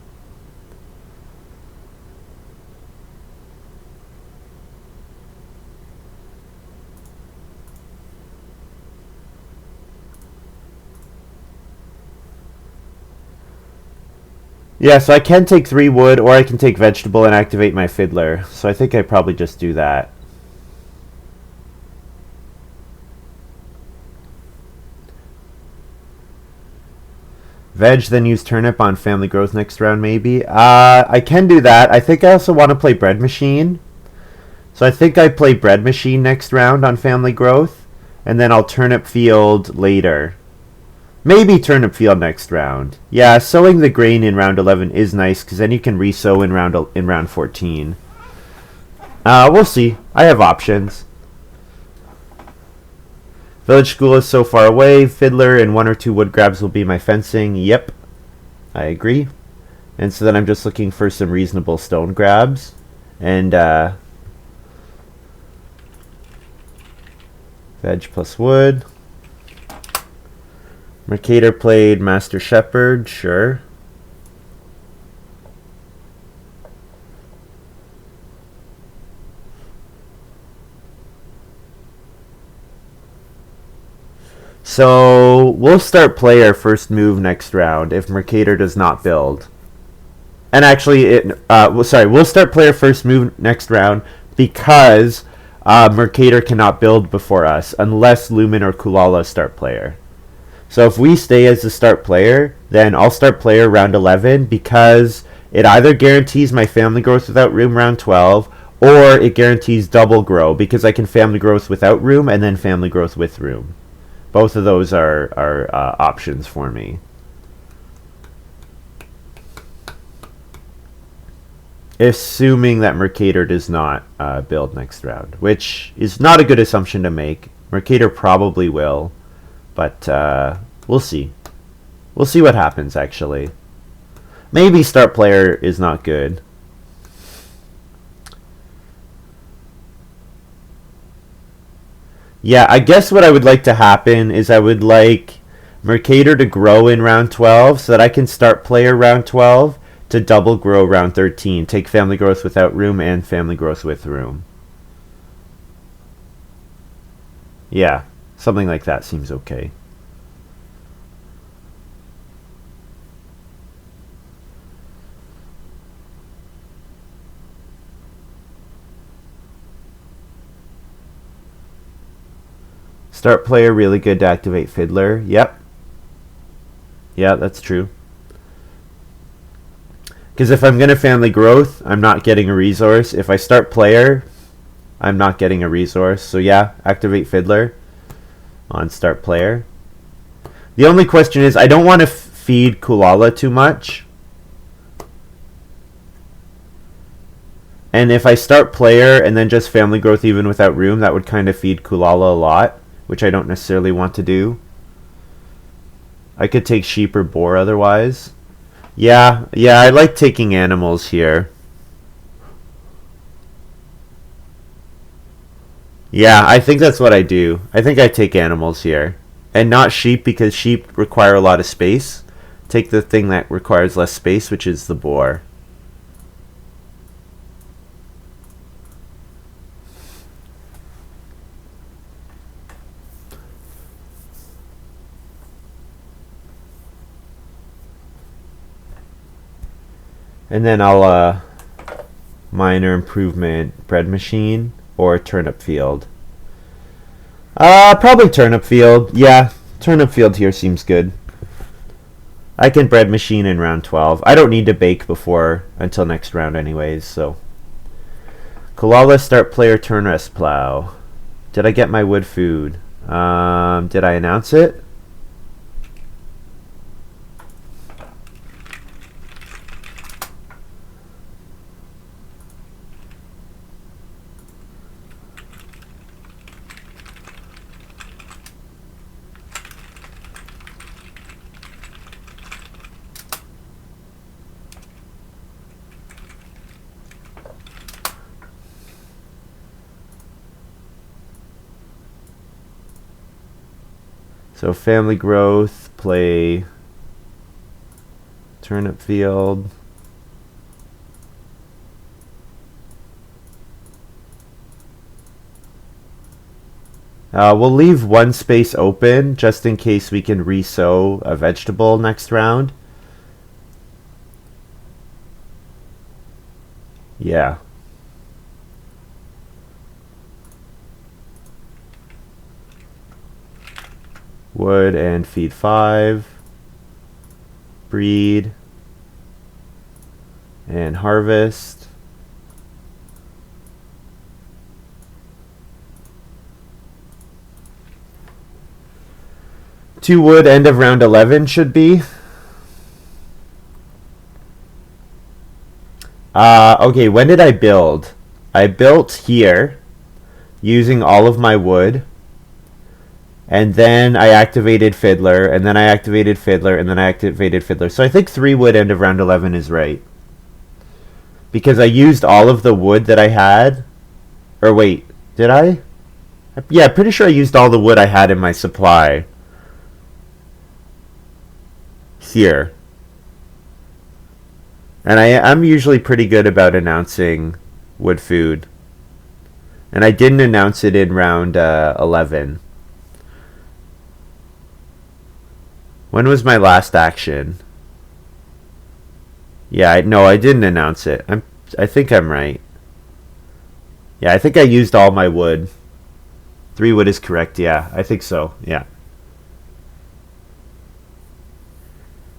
Yeah, so I can take 3 wood, or I can take vegetable and activate my fiddler. So I think I probably just do that. Veg, then use turnip on family growth next round, maybe. I can do that. I think I also want to play bread machine. So I think I play bread machine next round on family growth, and then I'll turnip field later. Maybe turnip field next round. Yeah, sowing the grain in round 11 is nice, because then you can re-sow in round 14. We'll see. I have options. Village school is so far away. Fiddler and 1 or 2 wood grabs will be my fencing. Yep, I agree. And so then I'm just looking for some reasonable stone grabs. And veg plus wood. Mercator played Master Shepherd, sure. So we'll start play our first move next round if Mercator does not build. And actually, we'll start play our first move next round because Mercator cannot build before us unless Lumen or Kulala start player. So if we stay as the start player, then I'll start player round 11 because it either guarantees my family growth without room round 12, or it guarantees double grow because I can family growth without room and then family growth with room. Both of those are options for me. Assuming that Mercator does not build next round, which is not a good assumption to make. Mercator probably will, but we'll see. We'll see what happens, actually. Maybe start player is not good. Yeah, I guess what I would like to happen is I would like Mercator to grow in round 12 so that I can start player round 12 to double grow round 13. Take family growth without room and family growth with room. Yeah, something like that seems okay. Start player, really good to activate Fiddler. Yep. Yeah, that's true. Because if I'm going to family growth, I'm not getting a resource. If I start player, I'm not getting a resource. So yeah, activate Fiddler on start player. The only question is, I don't want to feed Kulala too much. And if I start player and then just family growth even without room, that would kind of feed Kulala a lot, which I don't necessarily want to do. I could take sheep or boar otherwise. Yeah, I like taking animals here. Yeah, I think that's what I do. I think I take animals here. And not sheep, because sheep require a lot of space. Take the thing that requires less space, which is the boar. And then I'll minor improvement bread machine or turnip field. Probably turnip field. Yeah, turnip field here seems good. I can bread machine in round 12. I don't need to bake before until next round anyways, so. Kulala start player turn rest plow. Did I get my wood food? Did I announce it? So family growth, play turnip field. We'll leave one space open just in case we can re-sow a vegetable next round. Yeah. Wood and feed 5. Breed. And harvest. Two wood, end of round 11 should be. Okay, when did I build? I built here using all of my wood. And then I activated Fiddler, and then I activated Fiddler, and then I activated Fiddler. So I think 3 wood end of round 11 is right. Because I used all of the wood that I had. Or wait, did I? Yeah, pretty sure I used all the wood I had in my supply. Here. And I'm usually pretty good about announcing wood food. And I didn't announce it in round 11. When was my last action? Yeah, no, I didn't announce it. I think I'm right. Yeah, I think I used all my wood. 3 wood is correct, yeah. I think so, yeah.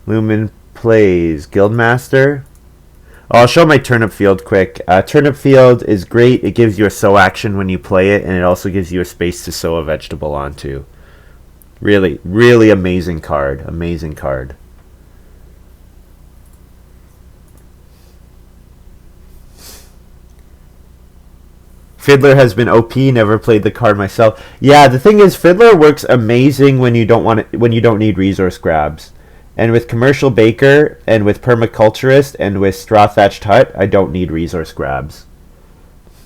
Lumen plays Guildmaster. Oh, I'll show my turnip field quick. Turnip field is great. It gives you a sow action when you play it, and it also gives you a space to sow a vegetable onto. Really, really amazing card. Amazing card. Fiddler has been OP. Never played the card myself. Yeah, the thing is, Fiddler works amazing when you don't need resource grabs. And with Commercial Baker, and with Permaculturist, and with Straw Thatched Hut, I don't need resource grabs.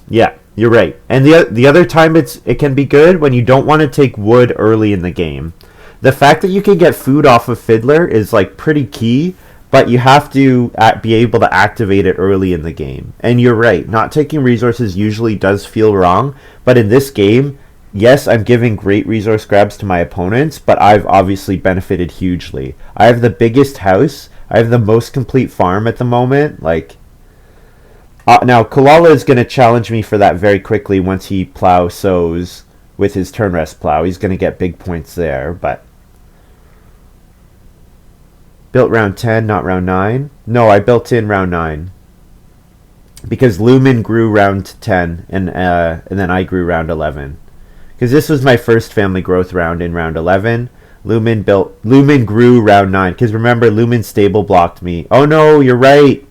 Yeah, you're right. And the other time it can be good when you don't want to take wood early in the game. The fact that you can get food off of Fiddler is like pretty key, but you have to be able to activate it early in the game. And you're right, not taking resources usually does feel wrong, but in this game, yes, I'm giving great resource grabs to my opponents, but I've obviously benefited hugely. I have the biggest house. I have the most complete farm at the moment. Now, Kalala is going to challenge me for that very quickly once he plow sows with his turn rest plow. He's going to get big points there, but... Built round 10, not round 9. No, I built in round 9. Because Lumen grew round 10, and then I grew round 11. Because this was my first family growth round in round 11. Lumen grew round 9. Because remember, Lumen stable blocked me. Oh no, you're right.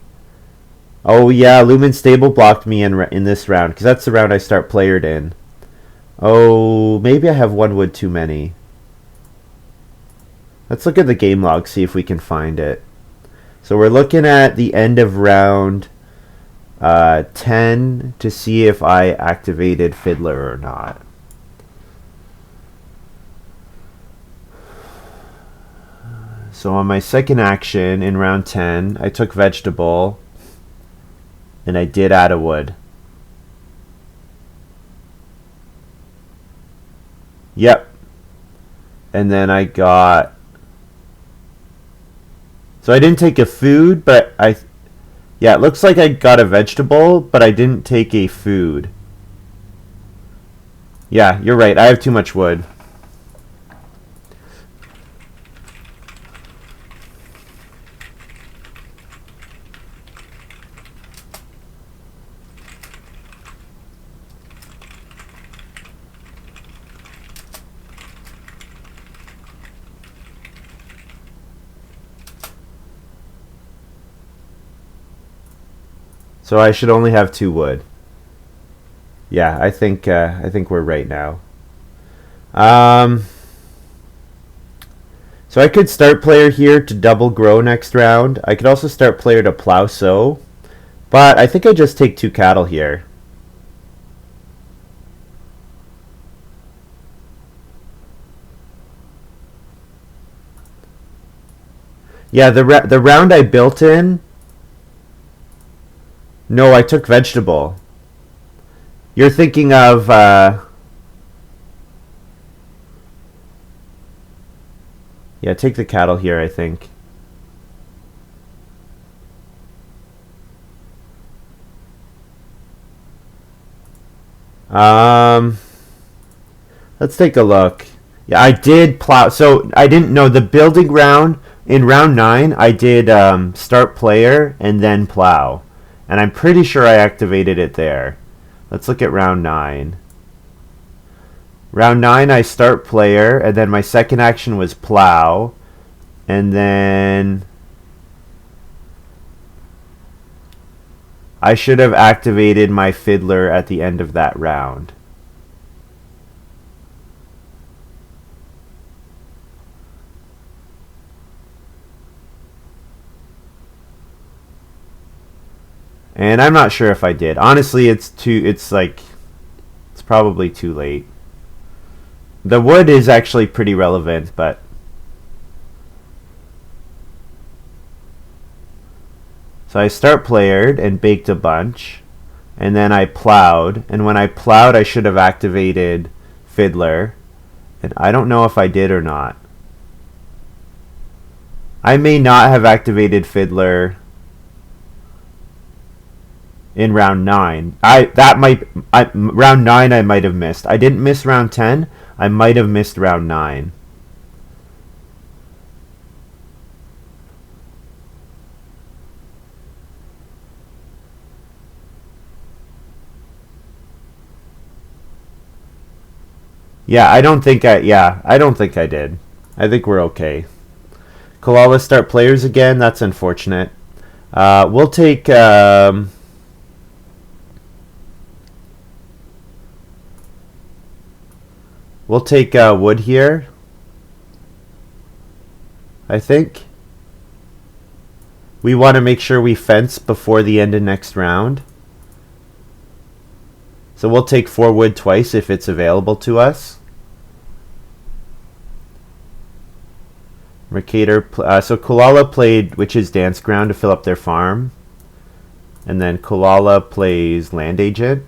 Oh yeah, Lumen stable blocked me in this round. Because that's the round I start playered in. Oh, maybe I have 1 wood too many. Let's look at the game log, see if we can find it. So we're looking at the end of round 10 to see if I activated Fiddler or not. So on my second action in round 10, I took vegetable, and I did add a wood. Yep. And then I got... So I didn't take a food, but yeah, it looks like I got a vegetable, but I didn't take a food. Yeah, you're right. I have too much wood. So I should only have 2 wood. Yeah, I think we're right now. So I could start player here to double grow next round. I could also start player to plow sow. But I think I just take 2 cattle here. Yeah, the round I built in... No, I took vegetable. You're thinking of... Yeah, take the cattle here, I think. Um, let's take a look. Yeah, I did plow. So I didn't know the building round in round 9. I did start player and then plow, and I'm pretty sure I activated it there. Let's look at round 9. Round 9, I start player, and then my second action was plow, and then I should have activated my fiddler at the end of that round. And I'm not sure if I did. Honestly, it's probably too late. The wood is actually pretty relevant, but so I start playered and baked a bunch, and then I plowed, and when I plowed I should have activated fiddler, and I don't know if I did or not. I may not have activated fiddler in round 9. Round 9 I might have missed. I didn't miss round 10. I might have missed round 9. I don't think I did. I think we're okay. Kalala start players again. That's unfortunate. We'll take wood here, I think. We want to make sure we fence before the end of next round. So we'll take 4 wood twice if it's available to us. Mercator, so Kulala played Witch's Dance Ground to fill up their farm. And then Kulala plays Land Agent.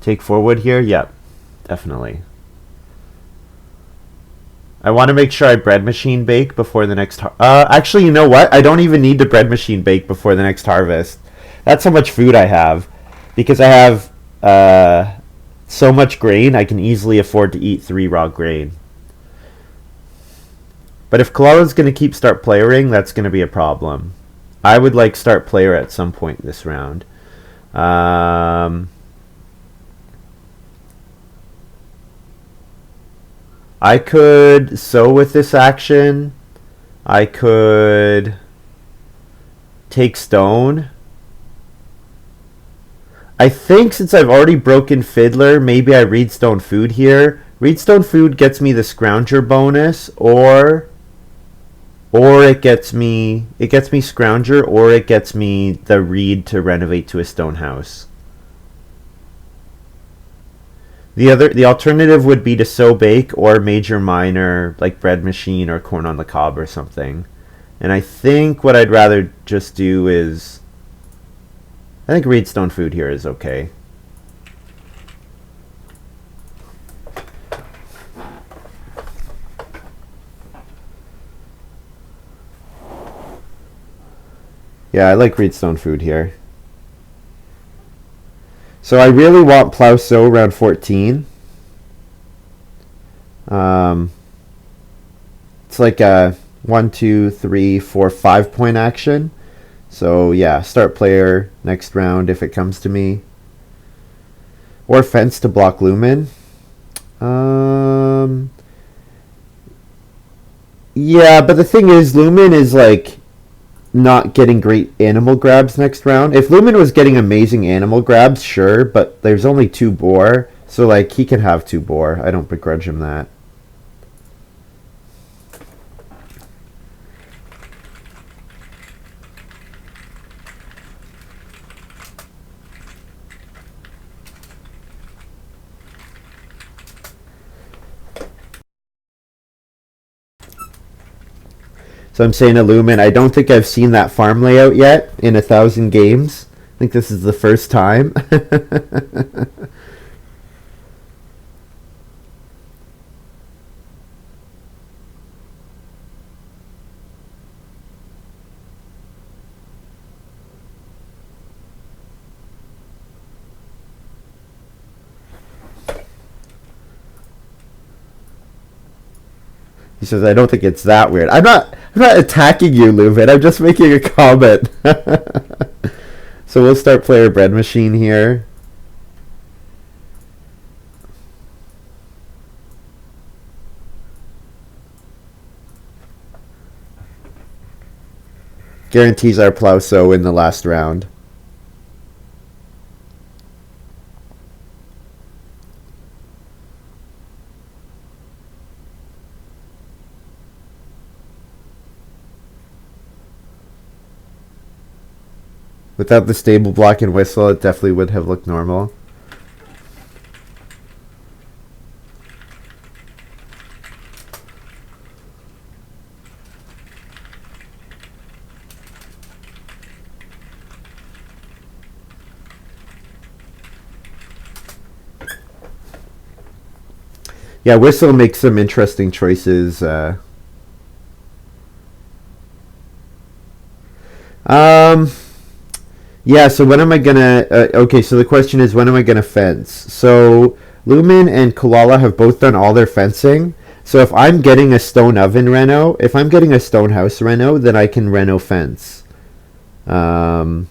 Take 4 wood here? Yep, definitely. I want to make sure I bread machine bake before the next actually, you know what? I don't even need to bread machine bake before the next harvest. That's how much food I have. Because I have so much grain, I can easily afford to eat 3 raw grain. But if Kalala's going to keep start playering, that's going to be a problem. I would like start player at some point this round. I could sow with this action. I could take stone. I think since I've already broken fiddler, maybe I read stone food here. Read stone food gets me the scrounger bonus, or it gets me scrounger, or it gets me the reed to renovate to a stone house. The alternative would be to sow bake or major minor, like bread machine or corn on the cob or something. And I think what I'd rather just do is, I think reed stone food here is okay. Yeah, I like reed stone food here. So I really want plow sow around 14. It's like a 1, 2, 3, 4, 5 point action. So yeah, start player next round if it comes to me. Or fence to block lumen. Yeah, but the thing is, lumen is like not getting great animal grabs next round. If Lumen was getting amazing animal grabs, sure, but there's only 2 boar, so like he can have 2 boar. I don't begrudge him that. So I'm saying to Lumen, I don't think I've seen that farm layout yet in 1,000 games. I think this is the first time. He says, I don't think it's that weird. I'm not attacking you, Leuven. I'm just making a comment. So we'll start player bread machine here. Guarantees our Plauso in the last round. Without the stable block and whistle, it definitely would have looked normal. Yeah, whistle makes some interesting choices. Yeah, so when am I gonna... okay, so the question is, when am I gonna fence? So, Lumen and Kalala have both done all their fencing. So if I'm getting a stone oven reno, if I'm getting a stone house reno, then I can reno fence. I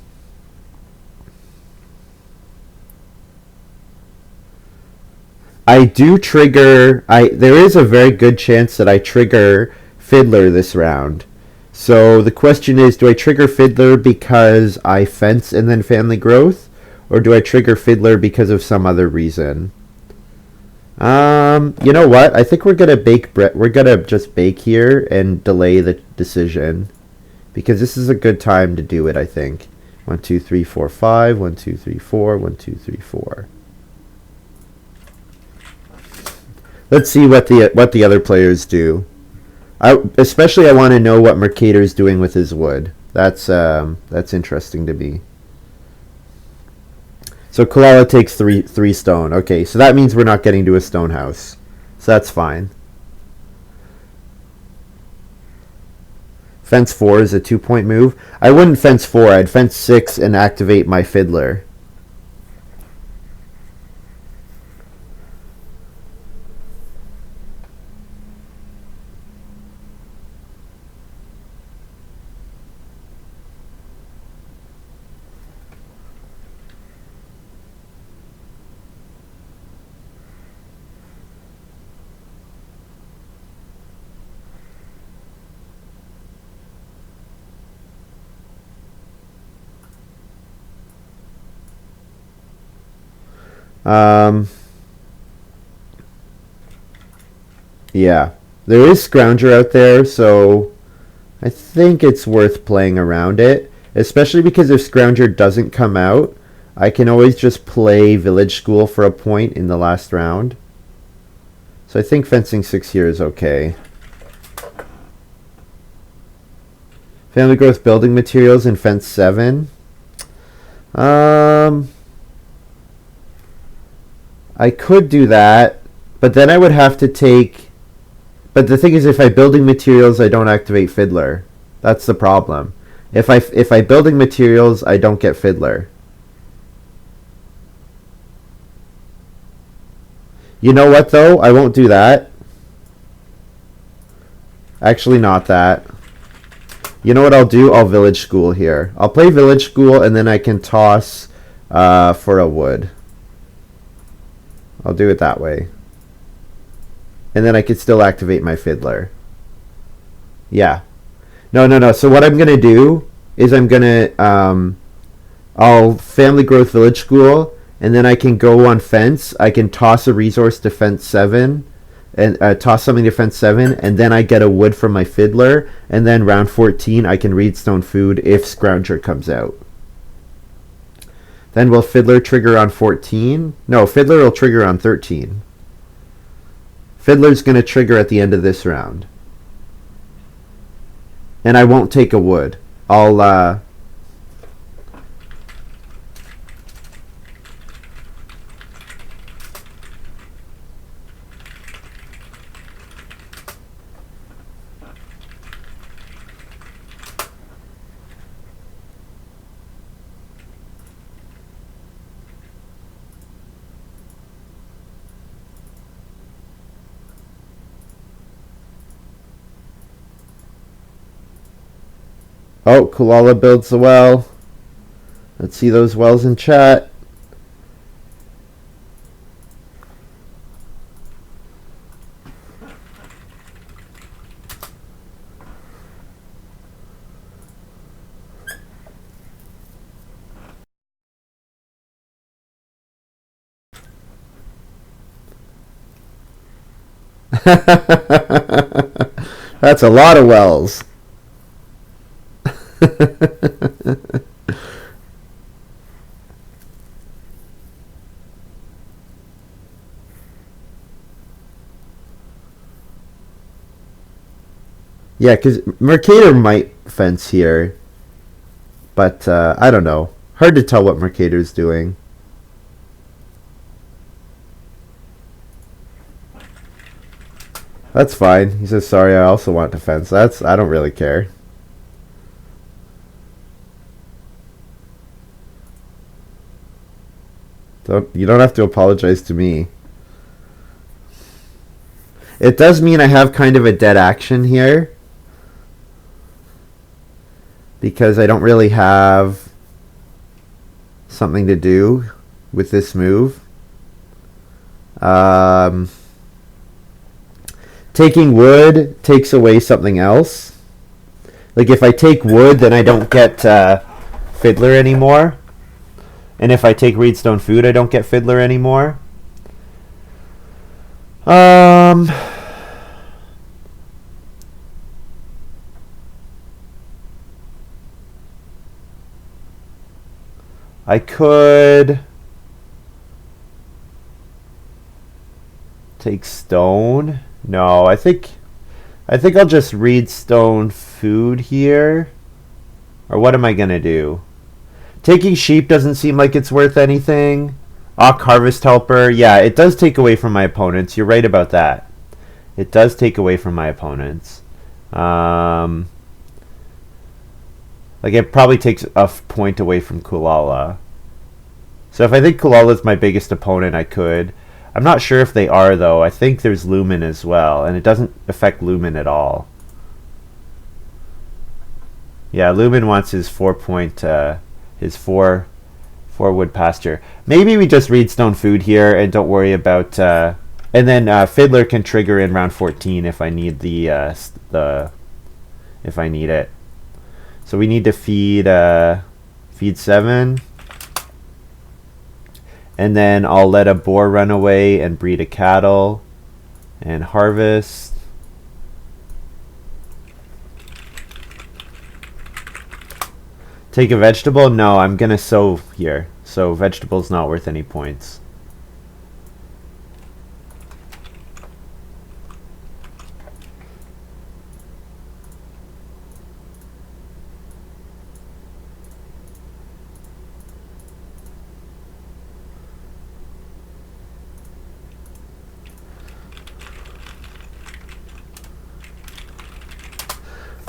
do trigger... There is a very good chance that I trigger Fiddler this round. So the question is, do I trigger Fiddler because I fence and then family growth? Or do I trigger Fiddler because of some other reason? You know what? I think we're gonna bake bread. We're gonna just bake here and delay the decision because this is a good time to do it. I think 1, 2, 3, 4, 5. 1, 2, 3, 4. 1, 2, 3, 4. Let's see what the other players do. Especially I want to know what Mercator's doing with his wood. That's interesting to me. So Kalala takes three stone. Okay, so that means we're not getting to a stone house. So that's fine. Fence 4 is a 2-point move. I wouldn't fence 4. I'd fence 6 and activate my Fiddler. Yeah, there is Scrounger out there, so I think it's worth playing around it, especially because if Scrounger doesn't come out, I can always just play Village School for a point in the last round. So I think fencing 6 here is okay. Family growth building materials in fence 7. I could do that, but then I would have to take... But the thing is, if I building materials, I don't activate Fiddler. That's the problem. If I building materials, I don't get Fiddler. You know what, though? I won't do that. Actually, not that. You know what I'll do? I'll Village School here. I'll play Village School, and then I can toss for a wood. I'll do it that way. And then I could still activate my Fiddler. Yeah. No. So what I'm going to do is I'm going to... I'll Family Growth Village School, and then I can go on Fence. I can toss a resource to Fence 7, and toss something to Fence 7, and then I get a wood from my Fiddler, and then round 14 I can Reedstone Food if Scrounger comes out. Then will Fiddler trigger on 14? No, Fiddler will trigger on 13. Fiddler's going to trigger at the end of this round. And I won't take a wood. I'll... Oh, Kulala builds the well. Let's see those wells in chat. That's a lot of wells. Yeah, because Mercator might fence here, but I don't know. Hard to tell what Mercator's doing. That's fine. He says, sorry, I also want to fence. I don't really care. You don't have to apologize to me. It does mean I have kind of a dead action here, because I don't really have something to do with this move. Taking wood takes away something else. Like if I take wood, then I don't get Fiddler anymore. And if I take Reedstone Food, I don't get Fiddler anymore. I could take stone. No, I think I'll just Reedstone Food here. Or what am I gonna do? Taking sheep doesn't seem like it's worth anything. Ock Harvest Helper, yeah, it does take away from my opponents. You're right about that. It does take away from my opponents. Like it probably takes a point away from Kulala. So if I think Kulala's my biggest opponent, I could. I'm not sure if they are though. I think there's Lumen as well, and it doesn't affect Lumen at all. Yeah, Lumen wants his 4-point, his 4 wood pasture. Maybe we just Reedstone Food here and don't worry about. And then Fiddler can trigger in round 14 if I need if I need it. So we need to feed 7. And then I'll let a boar run away and breed a cattle and harvest. Take a vegetable? No, I'm going to sow here. So vegetable's not worth any points.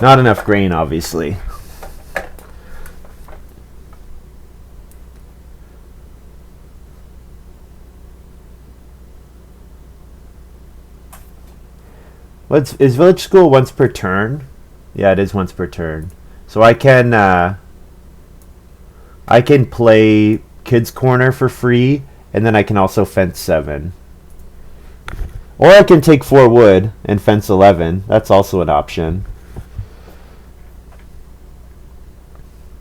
Not enough grain, obviously. Is village school once per turn? Yeah, it is once per turn. So I can play Kids Corner for free, and then I can also fence 7. Or I can take 4 wood and fence 11. That's also an option.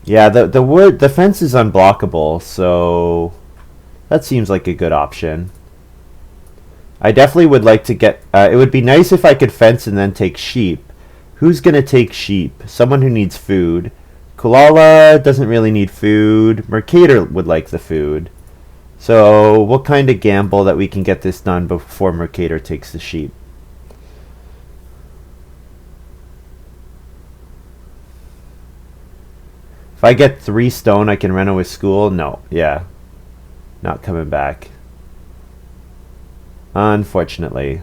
Yeah, the fence is unblockable, so that seems like a good option. I definitely would like to get. It would be nice if I could fence and then take sheep. Who's gonna take sheep? Someone who needs food. Kulala doesn't really need food. Mercator would like the food. So we'll kind of gamble that we can get this done before Mercator takes the sheep. If I get 3 stone, I can run away school. No, yeah, not coming back. Unfortunately.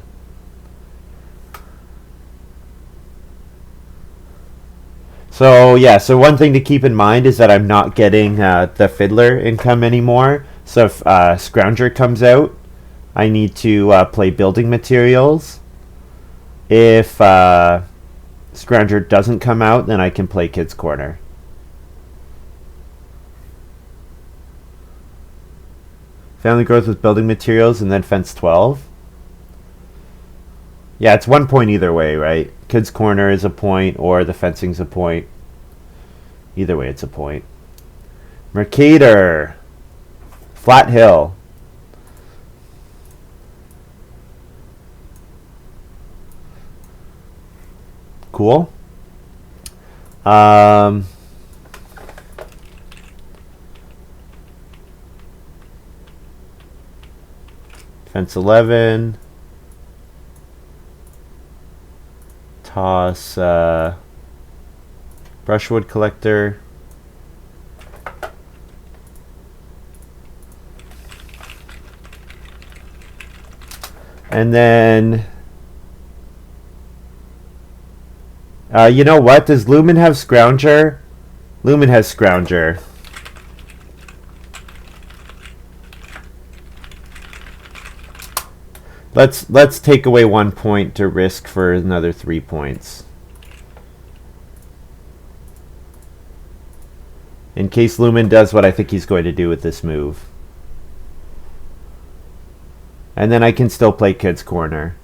So yeah, so one thing to keep in mind is that I'm not getting the Fiddler income anymore. So if Scrounger comes out, I need to play building materials. If Scrounger doesn't come out, then I can play Kids Corner. Family growth with building materials and then fence 12. Yeah, it's 1 point either way, right? Kids Corner is a point or the fencing's a point. Either way, it's a point. Mercator. Flat Hill. Cool. Fence 11. Toss brushwood collector. And then you know what? Does Lumen have Scrounger? Lumen has Scrounger. Let's take away 1 point to risk for another 3 points. In case Lumen does what I think he's going to do with this move. And then I can still play Kids Corner.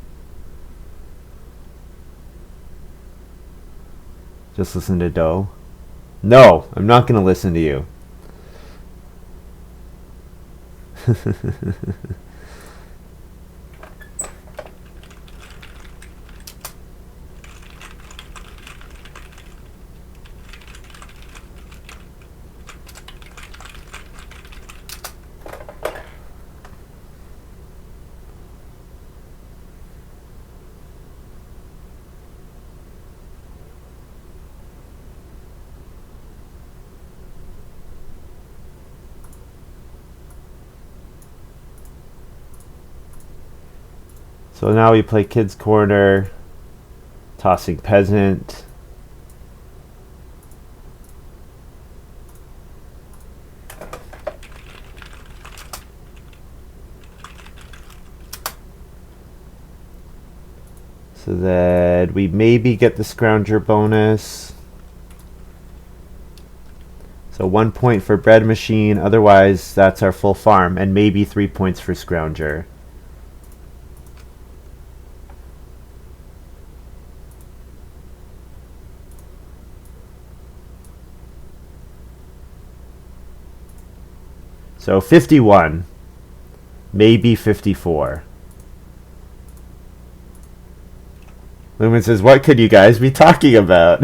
Just listen to Doe. No, I'm not going to listen to you. So now we play Kids Corner, tossing Peasant. So that we maybe get the Scrounger bonus. So 1 point for Bread Machine, otherwise that's our full farm, and maybe 3 points for Scrounger. So 51, maybe 54. Lumen says, what could you guys be talking about?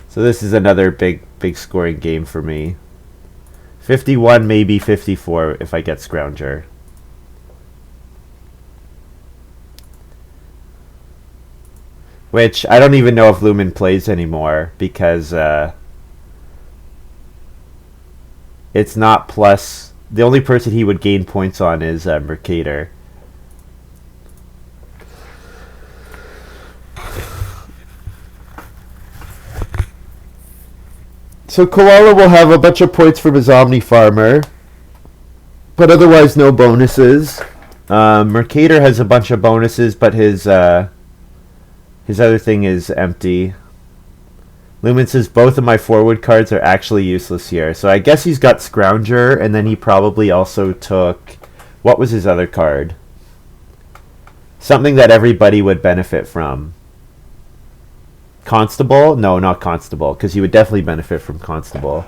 So this is another big scoring game for me. 51, maybe 54 if I get Scrounger. Which I don't even know if Lumen plays anymore because it's not plus. The only person he would gain points on is Mercator. So Koala will have a bunch of points from his Omni Farmer, but otherwise no bonuses. Mercator has a bunch of bonuses, but his other thing is empty. Lumen says both of my forward cards are actually useless here. So I guess he's got Scrounger, and then he probably also took... What was his other card? Something that everybody would benefit from. Constable? No, not Constable, because he would definitely benefit from Constable.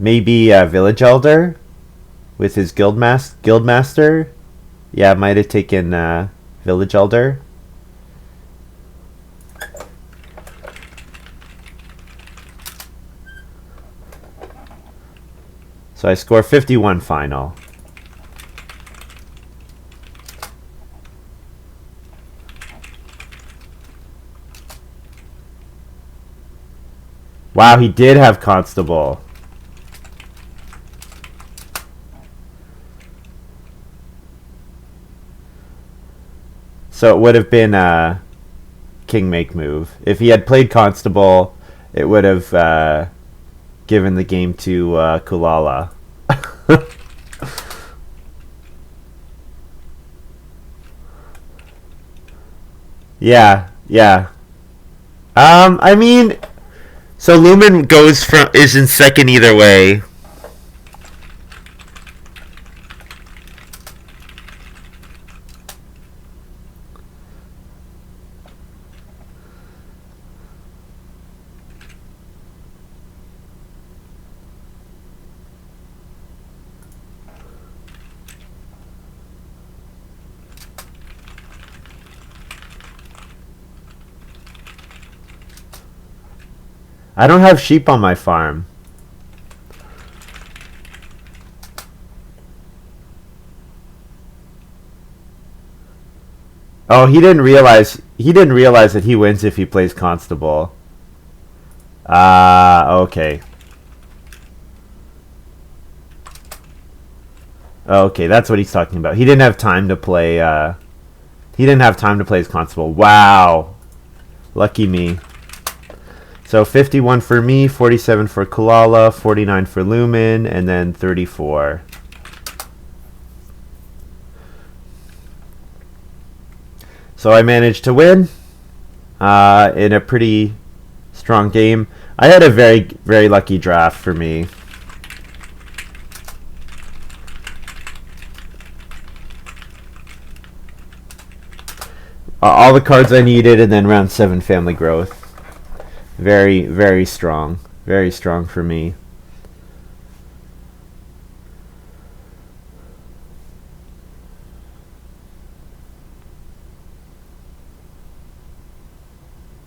Maybe Village Elder? With his Guildmaster? Yeah, might have taken Village Elder. So I score 51 final. Wow, he did have Constable. So it would have been a King Make move. If he had played Constable, it would have given the game to Kulala. Yeah, yeah. I mean, so Lumen goes from is in second either way. I don't have sheep on my farm. Oh, he didn't realize that he wins if he plays constable. Ah, okay. Okay, that's what he's talking about. He didn't have time to play he didn't have time to play his constable. Wow. Lucky me. So 51 for me, 47 for Kulala, 49 for Lumen, and then 34. So I managed to win in a pretty strong game. I had a very, very lucky draft for me. All the cards I needed, and then round 7 family growth. Very, very strong. Very strong for me.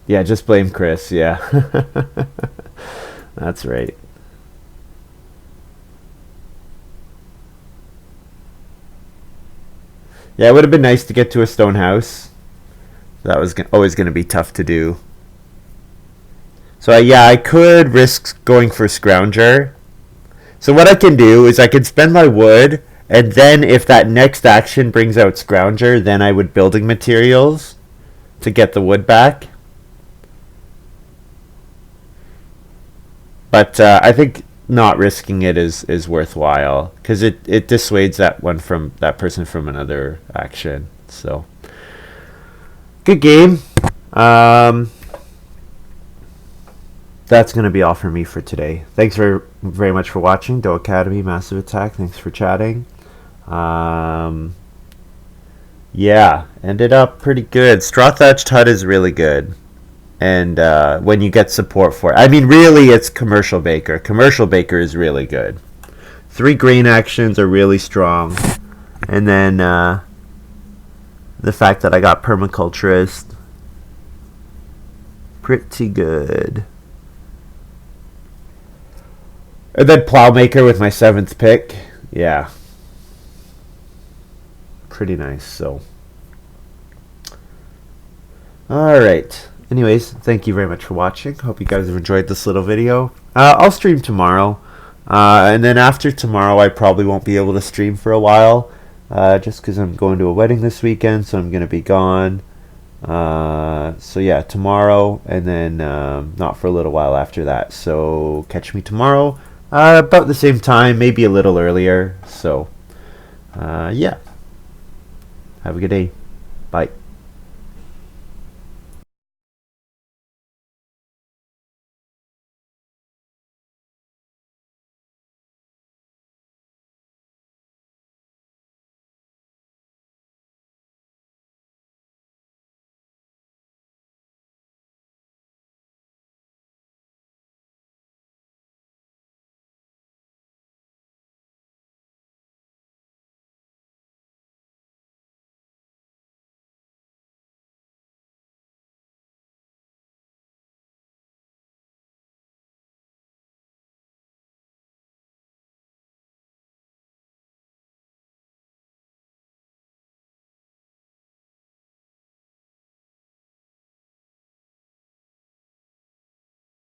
Yeah, just blame Chris. Yeah. That's right. Yeah, it would have been nice to get to a stone house. That was always going to be tough to do. So yeah, I could risk going for Scrounger. So what I can do is I can spend my wood, and then if that next action brings out Scrounger, then I would building materials to get the wood back. But I think not risking it is worthwhile because it dissuades that person from another action. So good game. Um, that's going to be all for me for today. Thanks very much for watching. Doe Academy, Massive Attack. Thanks for chatting. Um, yeah, ended up pretty good. Straw Thatched Hut is really good. And when you get support for it. I mean, really, it's Commercial Baker. Commercial Baker is really good. 3 grain actions are really strong. And then the fact that I got Permaculturist, pretty good. And then Plowmaker with my 7th pick. Yeah. Pretty nice, so. Alright. Anyways, thank you very much for watching. Hope you guys have enjoyed this little video. I'll stream tomorrow. And then after tomorrow, I probably won't be able to stream for a while. Just because I'm going to a wedding this weekend, so I'm going to be gone. So yeah, tomorrow, and then not for a little while after that. So catch me tomorrow. About the same time, maybe a little earlier. So, yeah. Have a good day. Bye.